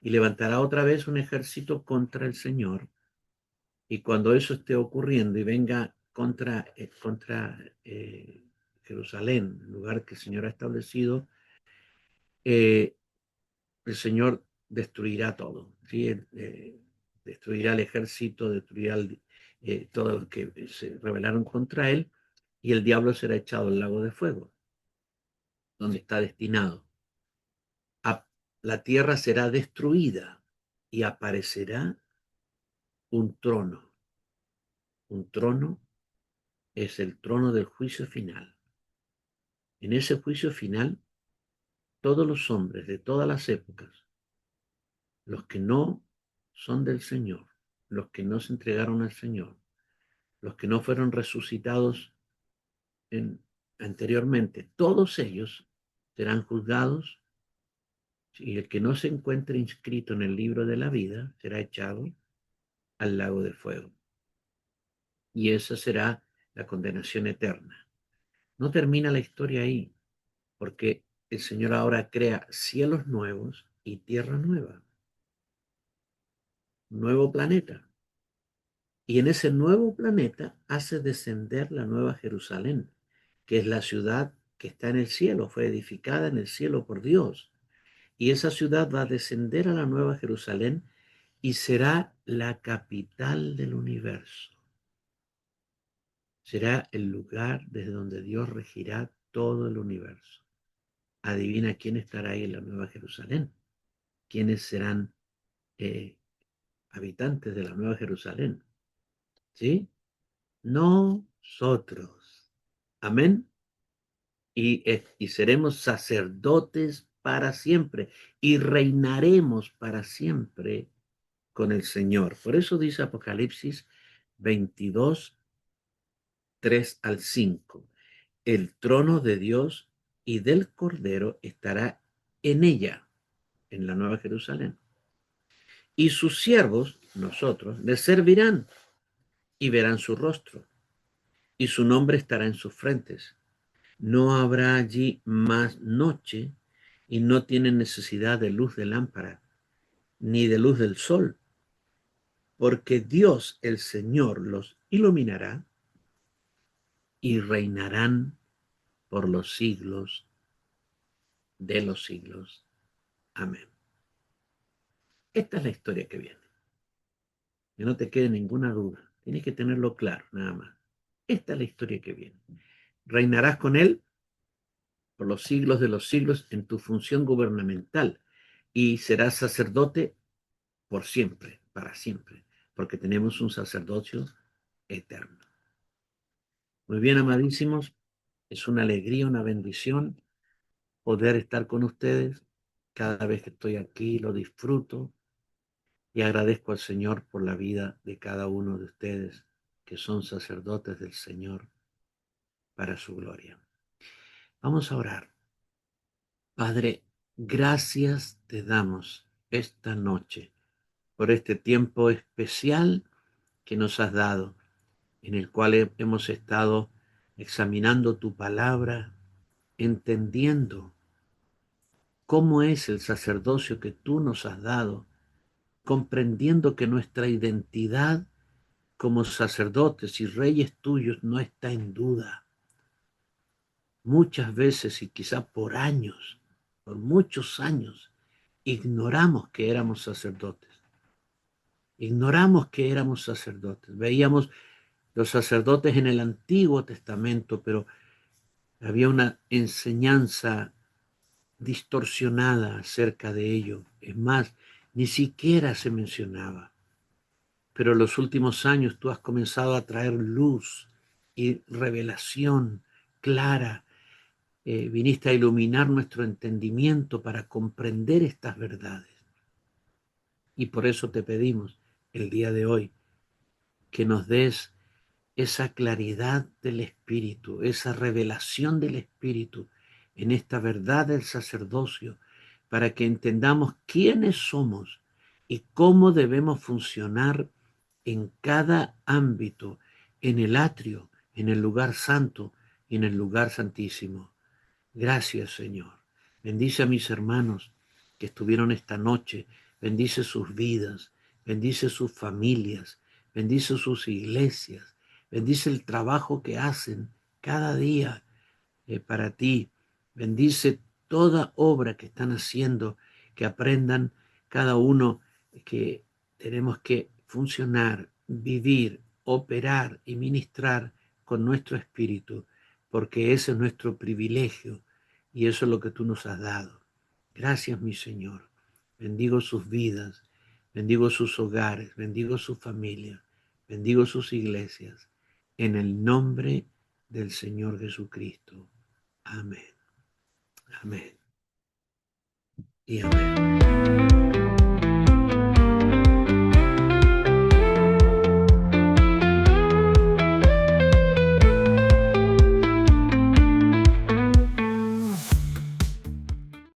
Speaker 1: y levantará otra vez un ejército contra el Señor. Y cuando eso esté ocurriendo y venga contra Jerusalén, el lugar que el Señor ha establecido, eh, el Señor destruirá todo, ¿sí? Destruirá el ejército, destruirá todos los que se rebelaron contra él, y el diablo será echado al lago de fuego, donde está destinado. La tierra será destruida y aparecerá un trono. Un trono es el trono del juicio final. En ese juicio final, todos los hombres de todas las épocas, los que no son del Señor, los que no se entregaron al Señor, los que no fueron resucitados anteriormente, todos ellos serán juzgados, y el que no se encuentre inscrito en el libro de la vida será echado al lago de fuego. Y esa será la condenación eterna. No termina la historia ahí, porque el Señor ahora crea cielos nuevos y tierra nueva, nuevo planeta. Y en ese nuevo planeta hace descender la nueva Jerusalén, que es la ciudad que está en el cielo, fue edificada en el cielo por Dios. Y esa ciudad va a descender a la nueva Jerusalén y será la capital del universo. Será el lugar desde donde Dios regirá todo el universo. Adivina quién estará ahí en la nueva Jerusalén. ¿Quiénes serán eh, habitantes de la nueva Jerusalén? ¿Sí? Nosotros. Amén. Y seremos sacerdotes para siempre y reinaremos para siempre con el Señor. Por eso dice Apocalipsis 22, 3 al 5. El trono de Dios y del Cordero estará en ella, en la Nueva Jerusalén. Y sus siervos, nosotros, les servirán y verán su rostro, y su nombre estará en sus frentes. No habrá allí más noche, y no tienen necesidad de luz de lámpara, ni de luz del sol, porque Dios el Señor los iluminará y reinarán por los siglos de los siglos. Amén. Esta es la historia que viene. Que no te quede ninguna duda. Tienes que tenerlo claro, nada más. Esta es la historia que viene. Reinarás con él por los siglos de los siglos en tu función gubernamental y serás sacerdote por siempre, para siempre, porque tenemos un sacerdocio eterno. Muy bien, amadísimos, es una alegría, una bendición poder estar con ustedes. Cada vez que estoy aquí lo disfruto y agradezco al Señor por la vida de cada uno de ustedes que son sacerdotes del Señor para su gloria. Vamos a orar. Padre, gracias te damos esta noche por este tiempo especial que nos has dado, en el cual hemos estado examinando tu palabra, entendiendo cómo es el sacerdocio que tú nos has dado, comprendiendo que nuestra identidad como sacerdotes y reyes tuyos no está en duda. Muchas veces y quizá por años, por muchos años, ignoramos que éramos sacerdotes. Ignoramos que éramos sacerdotes. Veíamos los sacerdotes en el Antiguo Testamento, pero había una enseñanza distorsionada acerca de ello. Es más, ni siquiera se mencionaba. Pero en los últimos años tú has comenzado a traer luz y revelación clara. Viniste a iluminar nuestro entendimiento para comprender estas verdades. Y por eso te pedimos el día de hoy que nos des esa claridad del Espíritu, esa revelación del Espíritu en esta verdad del sacerdocio, para que entendamos quiénes somos y cómo debemos funcionar en cada ámbito, en el atrio, en el lugar santo y en el lugar santísimo. Gracias, Señor. Bendice a mis hermanos que estuvieron esta noche. Bendice sus vidas. Bendice sus familias. Bendice sus iglesias. Bendice el trabajo que hacen cada día para ti. Bendice toda obra que están haciendo, que aprendan cada uno que tenemos que funcionar, vivir, operar y ministrar con nuestro espíritu, porque ese es nuestro privilegio y eso es lo que tú nos has dado. Gracias, mi Señor. Bendigo sus vidas, bendigo sus hogares, bendigo su familia, bendigo sus iglesias, en el nombre del Señor Jesucristo. Amén, amén y amén.